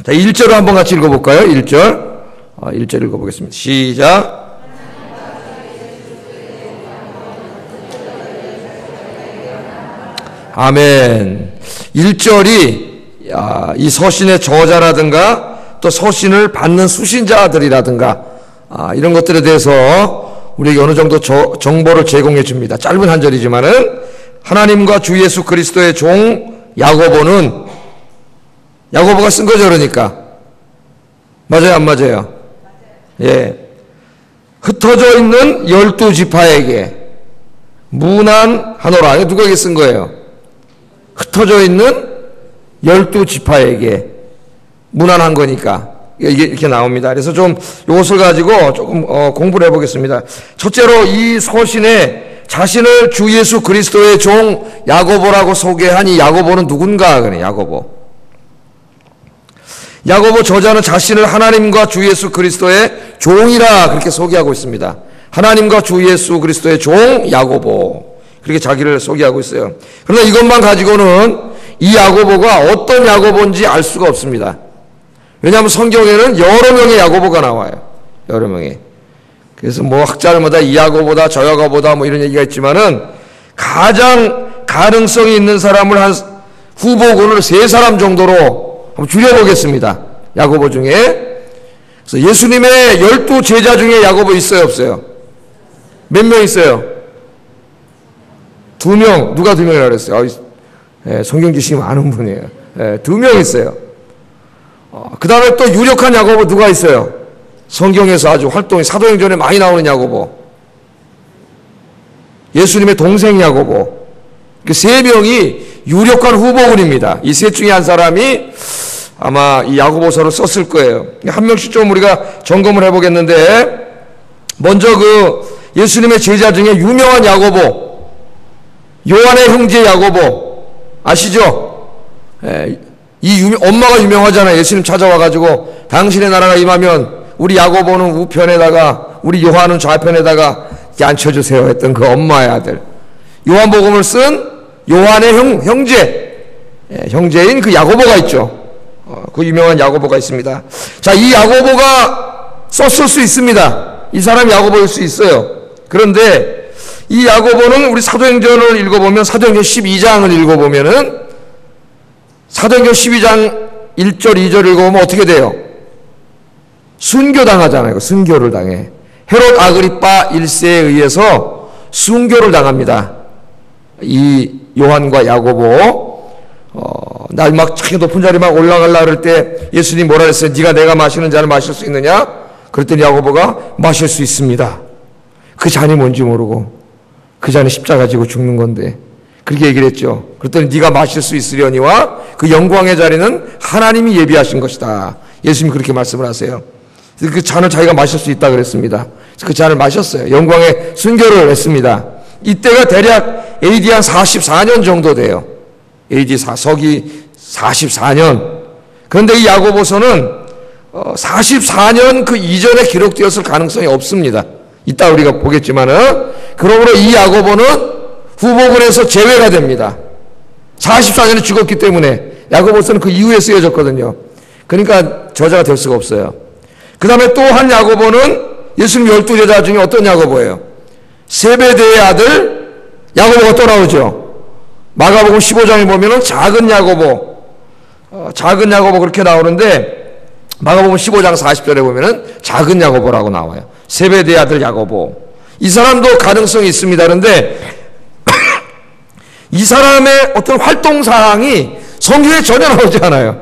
자, 1절을 한번 같이 읽어볼까요? 1절. 1절 읽어보겠습니다. 시작. 아멘. 1절이 이 서신의 저자라든가 또 서신을 받는 수신자들이라든가 이런 것들에 대해서 우리에게 어느 정도 정보를 제공해 줍니다. 짧은 한 절이지만은 하나님과 주 예수 그리스도의 종 야고보가 쓴 거죠. 그러니까 맞아요, 안 맞아요? 예. 흩어져 있는 12지파에게 문안하노라. 누구에게 쓴 거예요? 흩어져 있는 12지파에게 문안한 거니까 이렇게 나옵니다. 그래서 좀 이것을 가지고 조금 공부를 해보겠습니다. 첫째로 이 서신에 자신을 주 예수 그리스도의 종 야고보라고 소개한 이 야고보는 누군가? 그래, 야고보 저자는 자신을 하나님과 주 예수 그리스도의 종이라 그렇게 소개하고 있습니다. 하나님과 주 예수 그리스도의 종 야고보, 그렇게 자기를 소개하고 있어요. 그러나 이것만 가지고는 이 야고보가 어떤 야고보인지 알 수가 없습니다. 왜냐하면 성경에는 여러 명의 야고보가 나와요. 여러 명의. 그래서 뭐 학자들마다 이 야고보다 저 야고보다 뭐 이런 얘기가 있지만은 가장 가능성이 있는 사람을 한 후보군을 3사람 정도로 한번 줄여보겠습니다. 야고보 중에. 그래서 예수님의 12제자 중에 야고보 있어요, 없어요? 몇 명 있어요? 2명. 누가 2명이라고 그랬어요? 성경 지식이 많은 분이에요. 2명 있어요. 그 다음에 또 유력한 야고보 누가 있어요? 성경에서 아주 활동이 사도행전에 많이 나오는 야고보. 예수님의 동생 야고보. 그 3명이 유력한 후보군입니다. 이 셋 중에 한 사람이 아마 이 야고보서를 썼을 거예요. 한 명씩 좀 우리가 점검을 해보겠는데, 먼저 그 예수님의 제자 중에 유명한 야고보, 요한의 형제 야고보 아시죠? 엄마가 유명하잖아요. 예수님 찾아와가지고 당신의 나라가 임하면 우리 야고보는 우편에다가 우리 요한은 좌편에다가 앉혀주세요 했던 그 엄마의 아들, 요한복음을 쓴 요한의 형제인 그 야고보가 있죠. 그 유명한 야고보가 있습니다. 자, 이 야고보가 썼을 수 있습니다. 이 사람이 야고보일 수 있어요. 그런데 이 야고보는 우리 사도행전을 읽어보면, 사도행전 12장을 읽어보면은, 사도행전 12장 1절 2절 읽어보면 어떻게 돼요? 순교당하잖아요. 순교를 당해. 헤롯 아그리파 1세에 의해서 순교를 당합니다. 이 요한과 야고보. 나 막 자기 높은 자리 막 올라가려고 그럴 때 예수님 뭐라 그랬어요? 네가 내가 마시는 잔을 마실 수 있느냐? 그랬더니 야고보가 마실 수 있습니다. 그 잔이 뭔지 모르고, 그 잔이 십자가 지고 죽는 건데 그렇게 얘기를 했죠. 그랬더니 네가 마실 수 있으려니와 그 영광의 자리는 하나님이 예비하신 것이다. 예수님이 그렇게 말씀을 하세요. 그 잔을 자기가 마실 수 있다 그랬습니다. 그 잔을 마셨어요. 영광의 순교를 했습니다. 이때가 대략 AD 한 44년 정도 돼요. AD 서기 44년. 그런데 이 야고보서는 44년 그 이전에 기록되었을 가능성이 없습니다. 이따 우리가 보겠지만은, 그러므로 이 야고보는 후보군에서 제외가 됩니다. 44년에 죽었기 때문에. 야고보서는 그 이후에 쓰여졌거든요. 그러니까 저자가 될 수가 없어요. 그 다음에 또 한 야고보는 예수님 12제자 중에 어떤 야고보예요? 세베대의 아들 야고보가 또 나오죠. 마가복음 15장에 보면은 작은 야고보 그렇게 나오는데, 마가복음 15장 40절에 보면은 작은 야고보라고 나와요. 세베대의 아들 야고보. 이 사람도 가능성이 있습니다. 그런데 이 사람의 어떤 활동 사항이 성경에 전혀 나오지 않아요.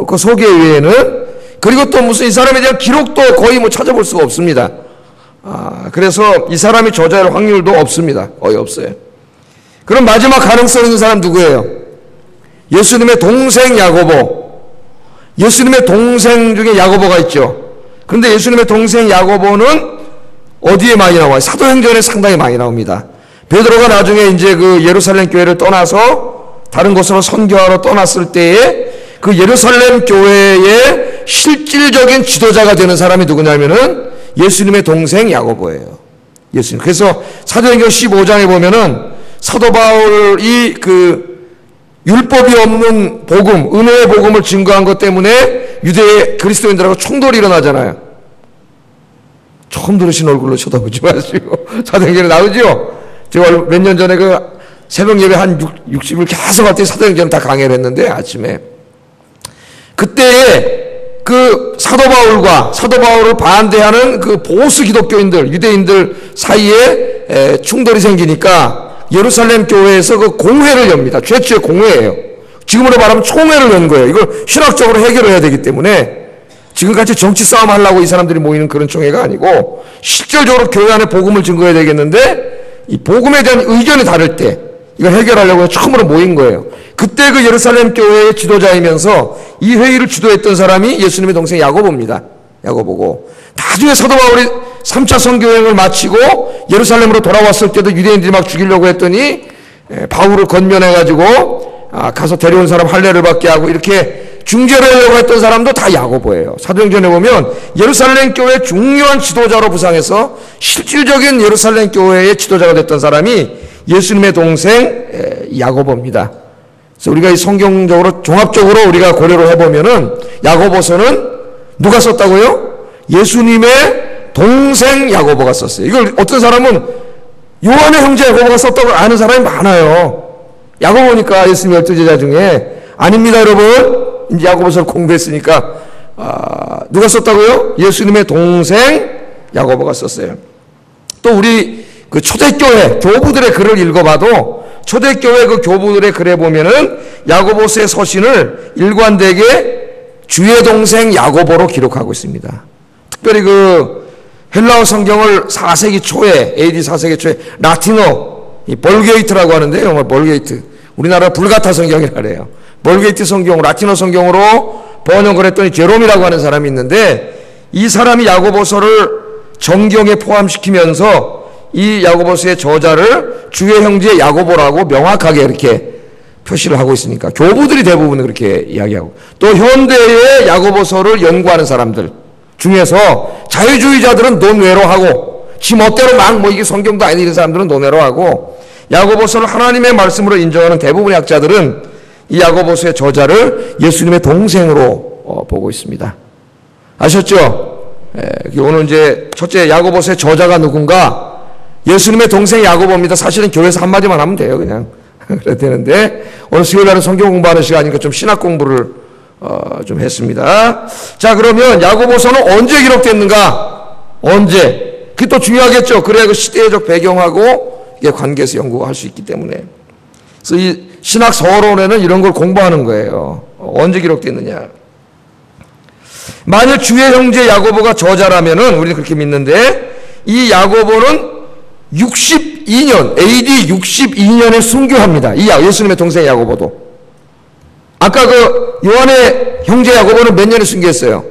그 소개 외에는. 그리고 또 무슨 이 사람에 대한 기록도 거의 뭐 찾아볼 수가 없습니다. 그래서 이 사람이 저자일 확률도 없습니다. 거의 없어요. 그럼 마지막 가능성 있는 사람 누구예요? 예수님의 동생 야고보. 예수님의 동생 중에 야고보가 있죠. 그런데 예수님의 동생 야고보는 어디에 많이 나와요? 사도행전에 상당히 많이 나옵니다. 베드로가 나중에 이제 그 예루살렘 교회를 떠나서 다른 곳으로 선교하러 떠났을 때에 그 예루살렘 교회의 실질적인 지도자가 되는 사람이 누구냐면은 예수님의 동생 야고보예요. 예수님. 그래서 사도행전 15장에 보면은 사도 바울이 그 율법이 없는 복음, 은혜의 복음을 증거한 것 때문에 유대 그리스도인들하고 충돌이 일어나잖아요. 처음 들으신 얼굴로 쳐다보지 마시고. 사도행전에 나오죠? 제가 몇 년 전에 그 새벽 예배 한 60일 계속 할 때 사도행전을 다 강의를 했는데, 아침에. 그때에 그 사도 바울을 반대하는 그 보수 기독교인들, 유대인들 사이에 충돌이 생기니까 예루살렘 교회에서 그 공회를 엽니다. 최초의 공회예요. 지금으로 말하면 총회를 연 거예요. 이걸 신학적으로 해결해야 되기 때문에 지금같이 정치 싸움 하려고 이 사람들이 모이는 그런 총회가 아니고 실질적으로 교회 안에 복음을 증거해야 되겠는데 이 복음에 대한 의견이 다를 때 이걸 해결하려고 처음으로 모인 거예요. 그때 그 예루살렘 교회의 지도자이면서 이 회의를 주도했던 사람이 예수님의 동생 야고보입니다. 야고보고 나중에 사도 바울이 3차 선교여행을 마치고 예루살렘으로 돌아왔을 때도 유대인들이 막 죽이려고 했더니 바울을 건면해가지고 가서 데려온 사람 할례를 받게 하고 이렇게 중재를 하려고 했던 사람도 다 야고보예요. 사도행전에 보면 예루살렘 교회 중요한 지도자로 부상해서 실질적인 예루살렘 교회의 지도자가 됐던 사람이 예수님의 동생 야고보입니다. 그래서 우리가 이 성경적으로 종합적으로 우리가 고려를 해보면은 야고보서는 누가 썼다고요? 예수님의 동생 야고보가 썼어요. 이걸 어떤 사람은 요한의 형제 야고보가 썼다고 아는 사람이 많아요. 야고보니까 예수님 12제자 중에. 아닙니다, 여러분. 이제 야고보서를 공부했으니까 누가 썼다고요? 예수님의 동생 야고보가 썼어요. 또 우리 그 초대교회 교부들의 글을 읽어봐도 초대교회 그 교부들의 글에 보면은 야고보서의 서신을 일관되게 주의 동생 야고보로 기록하고 있습니다. 특별히 그 헬라어 성경을 4세기 초에, AD 4세기 초에 라틴어, 이 벌게이트라고 하는데, 정말 벌게이트. 우리나라 불가타 성경이라 그래요. 벌게이트 성경, 라틴어 성경으로 번역을 했더니 제롬이라고 하는 사람이 있는데, 이 사람이 야고보서를 정경에 포함시키면서 이 야고보서의 저자를 주의 형제 야고보라고 명확하게 이렇게 표시를 하고 있으니까 교부들이 대부분 그렇게 이야기하고, 또 현대의 야고보서를 연구하는 사람들 중에서 자유주의자들은 논외로하고 지 멋대로 막 이게 성경도 아닌 이런 사람들은 논외로하고, 야고보서를 하나님의 말씀으로 인정하는 대부분의 학자들은 이 야고보서의 저자를 예수님의 동생으로 보고 있습니다. 아셨죠? 오늘 이제 첫째 야고보서의 저자가 누군가? 예수님의 동생 야고보입니다. 사실은 교회에서 한마디만 하면 돼요, 그냥. 그래야 되는데, 오늘 수요일날은 성경 공부하는 시간이니까 좀 신학 공부를 좀 했습니다. 자, 그러면 야고보서는 언제 기록됐는가? 언제? 그게 또 중요하겠죠. 그래야 그 시대적 배경하고 이게 관계에서 연구할 수 있기 때문에. 그래서 이 신학 서론에는 이런 걸 공부하는 거예요. 언제 기록됐느냐? 만일 주의 형제 야고보가 저자라면은 우리는 그렇게 믿는데, 이 야고보는 62년, AD 62년에 순교합니다. 이 예수님의 동생 야고보도. 아까 그 요한의 형제 야고보는 몇 년에 순교했어요?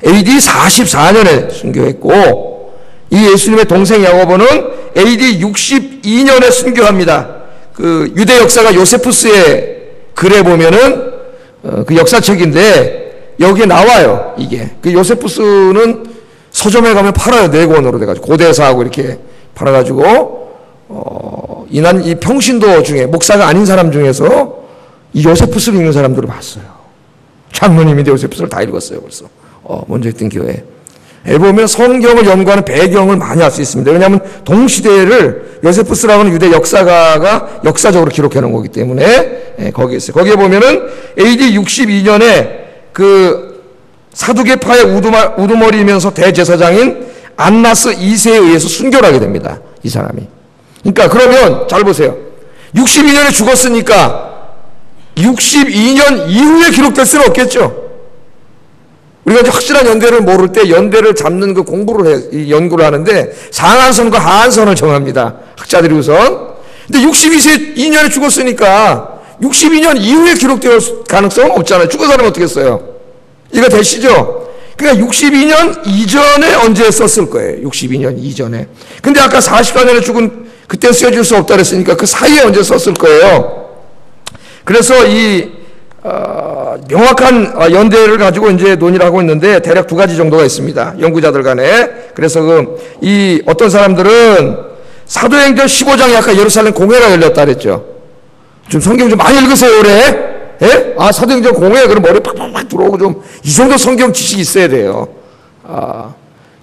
AD 44년에 순교했고, 이 예수님의 동생 야고보는 AD 62년에 순교합니다. 그 유대 역사가 요세푸스의 글에 보면은 그 역사책인데 여기에 나와요. 이게 그 요세푸스는 서점에 가면 팔아요. 4권으로 돼가지고 고대사하고 이렇게 팔아가지고 이난 이 평신도 중에 목사가 아닌 사람 중에서 이 요세푸스를 읽는 사람들을 봤어요. 장로님인데 요세푸스를 다 읽었어요. 벌써 먼저 있던 교회. 보면 성경을 연구하는 배경을 많이 알 수 있습니다. 왜냐하면 동시대를 요세푸스라고는 유대 역사가가 역사적으로 기록해 놓은 거기 때문에 거기에 있어요. 거기에 보면은 AD 62년에 그 사두개파의 우두머리이면서 대제사장인 안나스 2세에 의해서 순교를 하게 됩니다. 이 사람이. 그러니까 그러면 잘 보세요. 62년에 죽었으니까 62년 이후에 기록될 수는 없겠죠. 우리가 이제 확실한 연대를 모를 때 연대를 잡는 그 연구를 하는데 상한선과 하한선을 정합니다. 학자들이 우선. 근데 62년에 죽었으니까 62년 이후에 기록될 가능성은 없잖아요. 죽은 사람은 어떻게 써요? 이거 되시죠? 그러니까 62년 이전에 언제 썼을 거예요. 62년 이전에. 근데 아까 44년에 죽은 그때 쓰여질 수 없다 그랬으니까 그 사이에 언제 썼을 거예요. 그래서 이 명확한 연대를 가지고 이제 논의를 하고 있는데 대략 2가지 정도가 있습니다. 연구자들 간에. 그래서 이 어떤 사람들은 사도행전 15장에 아까 예루살렘 공회가 열렸다 그랬죠. 좀 성경 좀 많이 읽으세요, 올해. 예? 아, 사도행전 공회, 그럼 머리 팍팍팍 들어오고 좀, 이 정도 성경 지식이 있어야 돼요.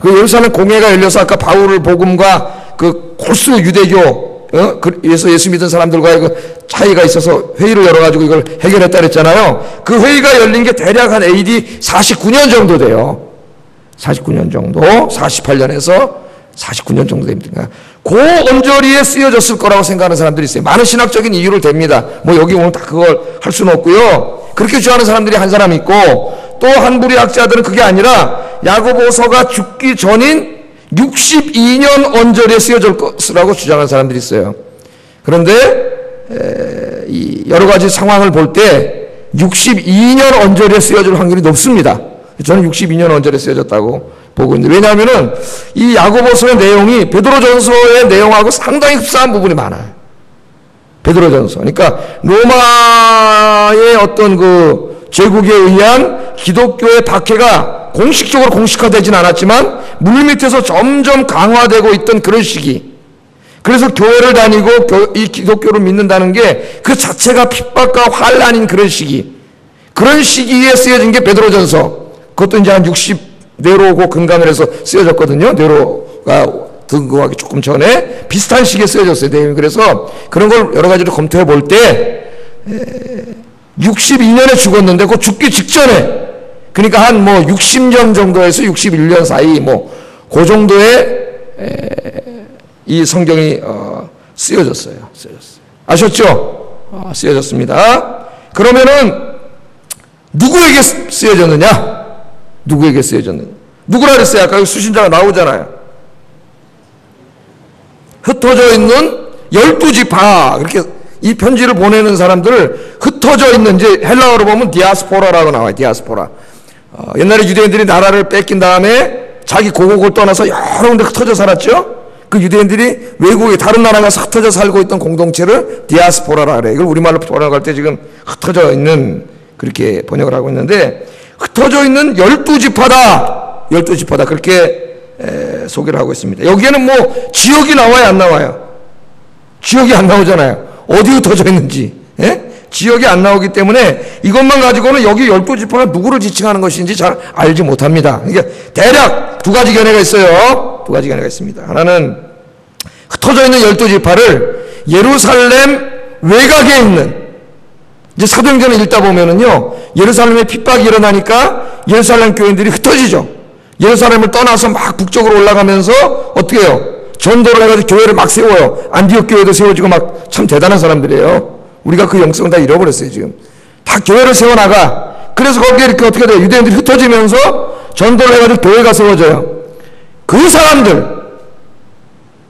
그 예루살렘 공회가 열려서 아까 바울 복음과 그 골수 유대교, 그래서 예수 믿은 사람들과의 그 차이가 있어서 회의를 열어가지고 이걸 해결했다 그랬잖아요. 그 회의가 열린 게 대략 한 AD 49년 정도 돼요. 49년 정도, 48년에서 49년 정도 됩니다. 그 언저리에 쓰여졌을 거라고 생각하는 사람들이 있어요. 많은 신학적인 이유를 댑니다. 뭐 여기 오늘 다 그걸 할 수는 없고요. 그렇게 주장하는 사람들이 한 사람 있고, 또 한 부리 학자들은 그게 아니라 야고보서가 죽기 전인 62년 언저리에 쓰여질 것이라고 주장하는 사람들이 있어요. 그런데 이 여러 가지 상황을 볼 때 62년 언저리에 쓰여질 확률이 높습니다. 저는 62년 언저리에 쓰여졌다고 보고 있는데, 왜냐하면은 이 야고보서의 내용이 베드로전서의 내용하고 상당히 흡사한 부분이 많아요. 베드로전서. 그러니까 로마의 어떤 그 제국에 의한 기독교의 박해가 공식적으로 공식화되진 않았지만 물밑에서 점점 강화되고 있던 그런 시기. 그래서 교회를 다니고 이 기독교를 믿는다는 게 그 자체가 핍박과 환란인 그런 시기. 그런 시기에 쓰여진 게 베드로전서. 그것도 이제 한 60네로고 근간을 해서 쓰여졌거든요. 네로가 등극하기 조금 전에 비슷한 시기에 쓰여졌어요, 내용이. 그래서 그런 걸 여러 가지로 검토해 볼 때 62년에 죽었는데 그 죽기 직전에, 그러니까 한 뭐 60년 정도에서 61년 사이 뭐 그 정도의 이 성경이 쓰여졌어요. 아셨죠? 쓰여졌습니다. 그러면은 누구에게 쓰여졌느냐? 누구에게 쓰여졌느냐? 누구라 그랬어요? 아까 수신자가 나오잖아요. 흩어져 있는 12지파, 그렇게 이 편지를 보내는 사람들을 흩어져 있는, 이제 헬라어로 보면 디아스포라라고 나와요. 디아스포라. 옛날에 유대인들이 나라를 뺏긴 다음에 자기 고국을 떠나서 여러 군데 흩어져 살았죠. 그 유대인들이 외국에 다른 나라 가서 흩어져 살고 있던 공동체를 디아스포라라 그래요. 이걸 우리말로 번역할 때 지금 흩어져 있는, 그렇게 번역을 하고 있는데, 흩어져 있는 12지파다. 12지파다. 그렇게 소개를 하고 있습니다. 여기에는 뭐 지역이 나와요, 안 나와요? 지역이 안 나오잖아요. 어디 흩어져 있는지. 예? 지역이 안 나오기 때문에 이것만 가지고는 여기 12지파가 누구를 지칭하는 것인지 잘 알지 못합니다. 그러니까 대략 두 가지 견해가 있어요. 두 가지 견해가 있습니다. 하나는 흩어져 있는 12지파를 예루살렘 외곽에 있는, 이제 사도행전을 읽다 보면은요, 예루살렘에 핍박이 일어나니까 예루살렘 교인들이 흩어지죠. 예루살렘을 떠나서 막 북쪽으로 올라가면서 어떻게 해요? 전도를 해가지고 교회를 막 세워요. 안디옥 교회도 세워지고 막 참 대단한 사람들이에요. 우리가 그 영성을 다 잃어버렸어요, 지금. 다 교회를 세워나가. 그래서 거기에 이렇게 어떻게 돼요? 유대인들이 흩어지면서 전도를 해가지고 교회가 세워져요. 그 사람들,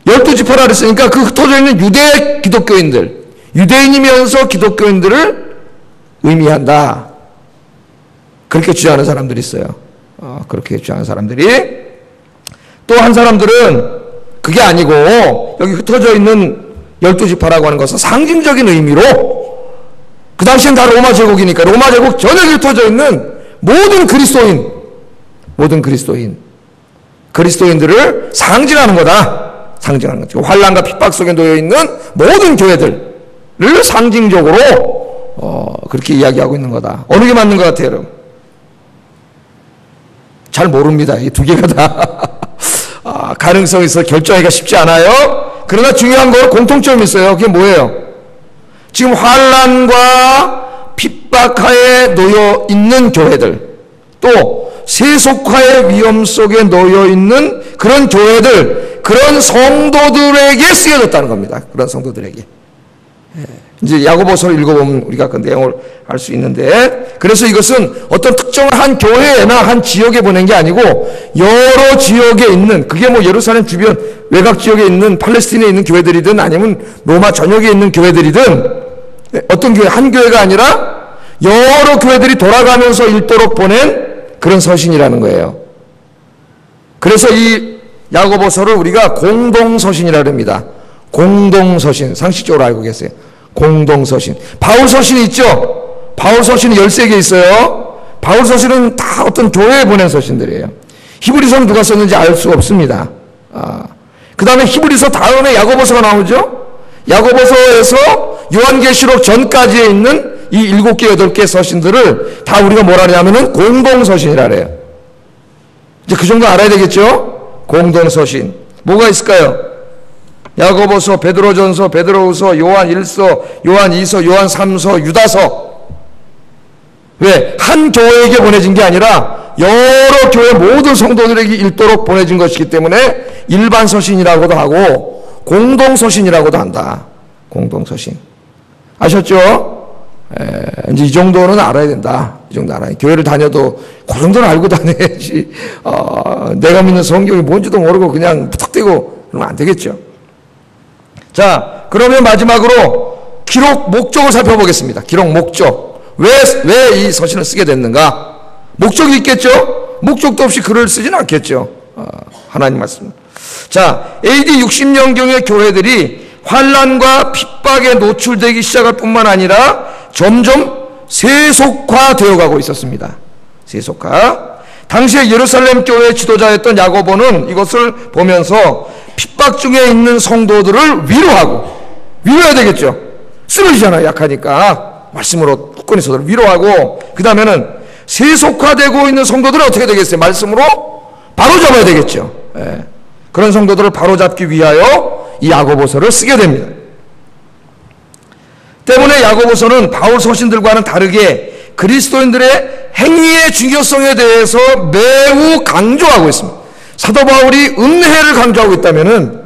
12지파라 그랬으니까 그 흩어져 있는 유대 기독교인들, 유대인이면서 기독교인들을 의미한다. 그렇게 주장하는 사람들이 있어요. 그렇게 주장하는 사람들이. 또 한 사람들은 그게 아니고 여기 흩어져 있는 12지파라고 하는 것은 상징적인 의미로, 그 당시엔 다 로마 제국이니까 로마 제국 전역에 흩어져 있는 모든 그리스도인들을 상징하는 거다. 상징하는 거죠. 환난과 핍박 속에 놓여 있는 모든 교회들을 상징적으로 그렇게 이야기하고 있는 거다. 어느 게 맞는 것 같아요, 여러분? 잘 모릅니다. 이 두 개가 다 가능성이 있어 결정하기가 쉽지 않아요. 그러나 중요한 건 공통점이 있어요. 그게 뭐예요? 지금 환난과 핍박하에 놓여 있는 교회들, 또 세속화의 위험 속에 놓여 있는 그런 교회들, 그런 성도들에게 쓰여졌다는 겁니다. 그런 성도들에게. 이제 야고보서를 읽어보면 우리가 그 내용을 알 수 있는데, 그래서 이것은 어떤 특정한 한 교회나 한 지역에 보낸 게 아니고 여러 지역에 있는, 그게 뭐 예루살렘 주변 외곽 지역에 있는 팔레스틴에 있는 교회들이든 아니면 로마 전역에 있는 교회들이든, 어떤 교회, 한 교회가 아니라 여러 교회들이 돌아가면서 읽도록 보낸 그런 서신이라는 거예요. 그래서 이 야고보서를 우리가 공동서신이라고 합니다. 공동서신, 상식적으로 알고 계세요. 공동서신. 바울서신이 있죠? 바울서신이 13개 있어요. 바울서신은 다 어떤 교회에 보낸 서신들이에요. 히브리서는 누가 썼는지 알 수가 없습니다. 그 다음에 히브리서 다음에 야고보서가 나오죠? 야고보서에서 요한계시록 전까지에 있는 이 7개, 8개 서신들을 다 우리가 뭐라 하냐면은 공동서신이라 그래요. 이제 그 정도 알아야 되겠죠? 공동서신. 뭐가 있을까요? 야고보서, 베드로전서, 베드로후서, 요한 1서, 요한 2서, 요한 3서, 유다서. 왜? 한 교회에게 보내진 게 아니라 여러 교회 모든 성도들에게 읽도록 보내진 것이기 때문에 일반 서신이라고도 하고 공동서신이라고도 한다. 공동서신. 아셨죠? 이제 이 정도는 알아야 된다. 이 정도 알아야. 교회를 다녀도 그 정도는 알고 다녀야지. 내가 믿는 성경이 뭔지도 모르고 그냥 부탁대고 그러면 안 되겠죠. 자, 그러면 마지막으로 기록 목적을 살펴보겠습니다. 기록 목적. 왜 이 서신을 쓰게 됐는가? 목적이 있겠죠? 목적도 없이 글을 쓰지는 않겠죠. 하나님 말씀. 자, AD 60년경의 교회들이 환난과 핍박에 노출되기 시작할 뿐만 아니라 점점 세속화되어 가고 있었습니다. 세속화. 당시에 예루살렘 교회 지도자였던 야고보는 이것을 보면서 핍박 중에 있는 성도들을 위로해야 되겠죠. 쓰러지잖아요. 약하니까. 말씀으로 굳건히 서로 위로하고, 그 다음에는 세속화되고 있는 성도들은 어떻게 되겠어요? 말씀으로 바로잡아야 되겠죠. 그런 성도들을 바로잡기 위하여 이 야고보서를 쓰게 됩니다. 때문에 야고보서는 바울 서신들과는 다르게 그리스도인들의 행위의 중요성에 대해서 매우 강조하고 있습니다. 사도 바울이 은혜를 강조하고 있다면은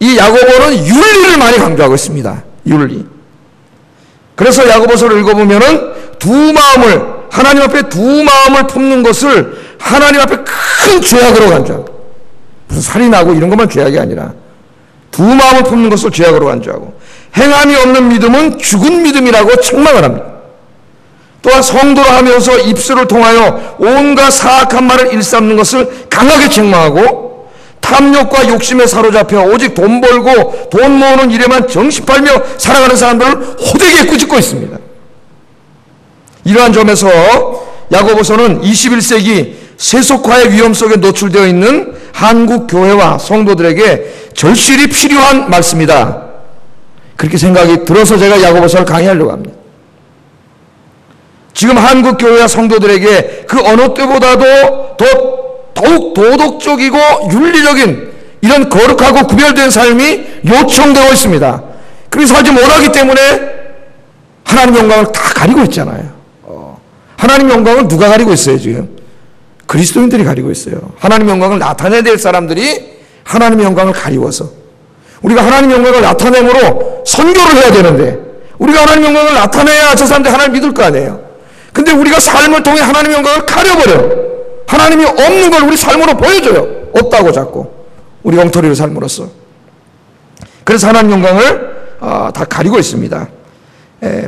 이 야고보는 윤리를 많이 강조하고 있습니다. 윤리. 그래서 야고보서를 읽어보면은 하나님 앞에 두 마음을 품는 것을 하나님 앞에 큰 죄악으로 간주합니다. 무슨 살인하고 이런 것만 죄악이 아니라 두 마음을 품는 것을 죄악으로 간주하고, 행함이 없는 믿음은 죽은 믿음이라고 책망을 합니다. 또한 성도라 하면서 입술을 통하여 온갖 사악한 말을 일삼는 것을 강하게 책망하고, 탐욕과 욕심에 사로잡혀 오직 돈 벌고 돈 모으는 일에만 정신팔며 살아가는 사람들을 호되게 꾸짖고 있습니다. 이러한 점에서 야고보서는 21세기 세속화의 위험 속에 노출되어 있는 한국 교회와 성도들에게 절실히 필요한 말씀이다. 그렇게 생각이 들어서 제가 야고보서를 강의하려고 합니다. 지금 한국 교회와 성도들에게 그 어느 때보다도 더욱 도덕적이고 윤리적인 이런 거룩하고 구별된 삶이 요청되고 있습니다. 그렇게 살지 못하기 때문에 하나님 영광을 다 가리고 있잖아요. 하나님 영광을 누가 가리고 있어요? 지금 그리스도인들이 가리고 있어요. 하나님 영광을 나타내야 될 사람들이 하나님의 영광을 가리워서, 우리가 하나님 영광을 나타내므로 선교를 해야 되는데 우리가 하나님 영광을 나타내야 저 사람들이 하나님 믿을 거 아니에요. 근데 우리가 삶을 통해 하나님 영광을 가려버려요. 하나님이 없는 걸 우리 삶으로 보여줘요. 없다고 자꾸 우리 엉터리로 삶으로써. 그래서 하나님 영광을 다 가리고 있습니다.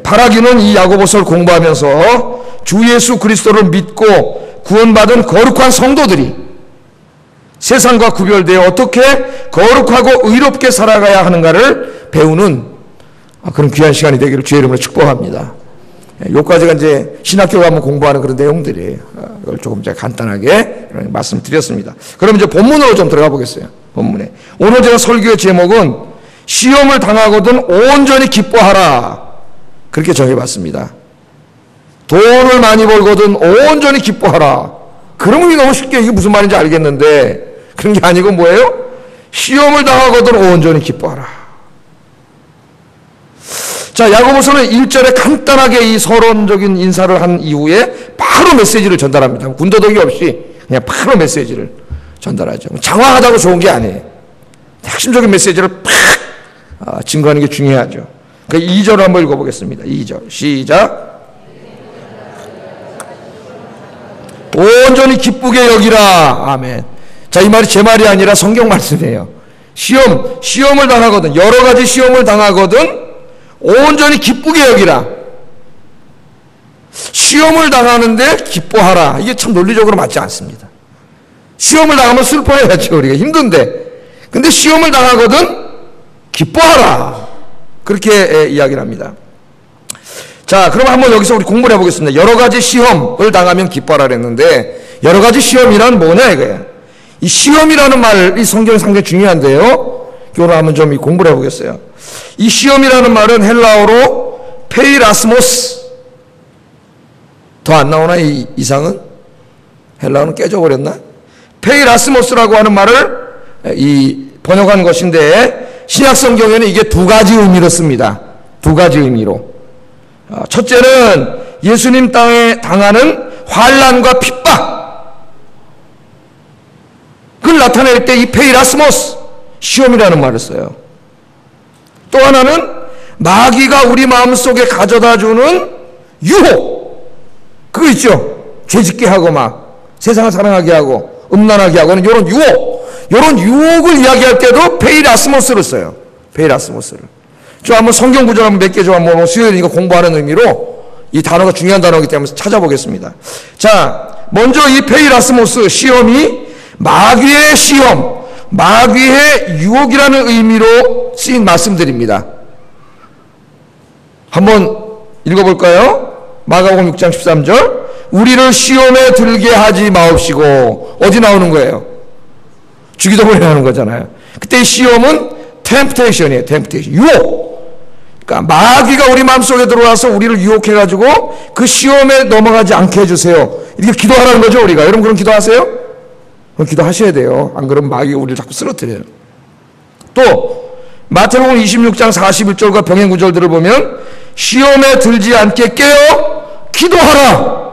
바라기는 이 야고보서를 공부하면서 주 예수 그리스도를 믿고 구원받은 거룩한 성도들이 세상과 구별되어 어떻게 거룩하고 의롭게 살아가야 하는가를 배우는 그런 귀한 시간이 되기를 주의 이름으로 축복합니다. 여기까지가 이제 신학교 가면 공부하는 그런 내용들이에요. 이걸 조금 제가 간단하게 말씀드렸습니다. 그럼 이제 본문으로 좀 들어가 보겠어요. 본문에. 오늘 제가 설교의 제목은 시험을 당하거든 온전히 기뻐하라. 그렇게 정해봤습니다. 돈을 많이 벌거든 온전히 기뻐하라. 그러면 너무 쉽게 이게 무슨 말인지 알겠는데 그런 게 아니고 뭐예요? 시험을 당하거든 온전히 기뻐하라. 자, 야고보서는 1절에 간단하게 이 서론적인 인사를 한 이후에 바로 메시지를 전달합니다. 군더더기 없이 그냥 바로 메시지를 전달하죠. 장황하다고 좋은 게 아니에요. 핵심적인 메시지를 팍 증거하는 게 중요하죠. 그러니까 2절을 한번 읽어보겠습니다. 2절 시작. 온전히 기쁘게 여기라. 아멘. 자, 이 말이 제 말이 아니라 성경 말씀이에요. 시험을 당하거든, 여러 가지 시험을 당하거든 온전히 기쁘게 여기라. 시험을 당하는데 기뻐하라. 이게 참 논리적으로 맞지 않습니다. 시험을 당하면 슬퍼해야죠. 우리가 힘든데. 근데 시험을 당하거든 기뻐하라. 그렇게 이야기를 합니다. 자, 그럼 한번 여기서 우리 공부를 해보겠습니다. 여러 가지 시험을 당하면 기뻐하라 그랬는데 여러 가지 시험이란 뭐냐 이거예요. 이 시험이라는 말이 성경에 상당히 중요한데요. 오늘 한번 좀 공부를 해보겠어요. 이 시험이라는 말은 헬라어로 페이라스모스. 더 안 나오나 이 이상은? 헬라어는 깨져버렸나? 페이라스모스라고 하는 말을 이 번역한 것인데 신약 성경에는 이게 두 가지 의미로 씁니다. 두 가지 의미로. 첫째는 예수님 땅에 당하는 환난과 핍박. 그걸 나타낼 때 이 페이라스모스, 시험이라는 말을 써요. 또 하나는 마귀가 우리 마음속에 가져다주는 유혹. 그거 있죠. 죄짓게 하고 막 세상을 사랑하게 하고 음란하게 하고 하는 이런 유혹. 이런 유혹을 이야기할 때도 페이라스모스를 써요. 페이라스모스를. 저 한번 성경 구절 한번 몇 개 좀 한번 수요일이니까 공부하는 의미로 이 단어가 중요한 단어이기 때문에 찾아보겠습니다. 자, 먼저 이 페이라스모스 시험이 마귀의 시험, 마귀의 유혹이라는 의미로 쓰인 말씀들입니다. 한번 읽어볼까요? 마가복음 6장 13절. 우리를 시험에 들게 하지 마옵시고. 어디 나오는 거예요? 주기도문에 나오는 거잖아요. 그때 이 시험은 temptation이에요. temptation. 유혹. 그러니까 마귀가 우리 마음속에 들어와서 우리를 유혹해가지고 그 시험에 넘어가지 않게 해주세요. 이렇게 기도하라는 거죠, 우리가. 여러분 그럼 기도하세요? 그럼 기도하셔야 돼요. 안 그러면 마귀가 우리를 자꾸 쓰러뜨려요. 또 마태복음 26장 41절과 병행 구절들을 보면 시험에 들지 않게 깨어 기도하라.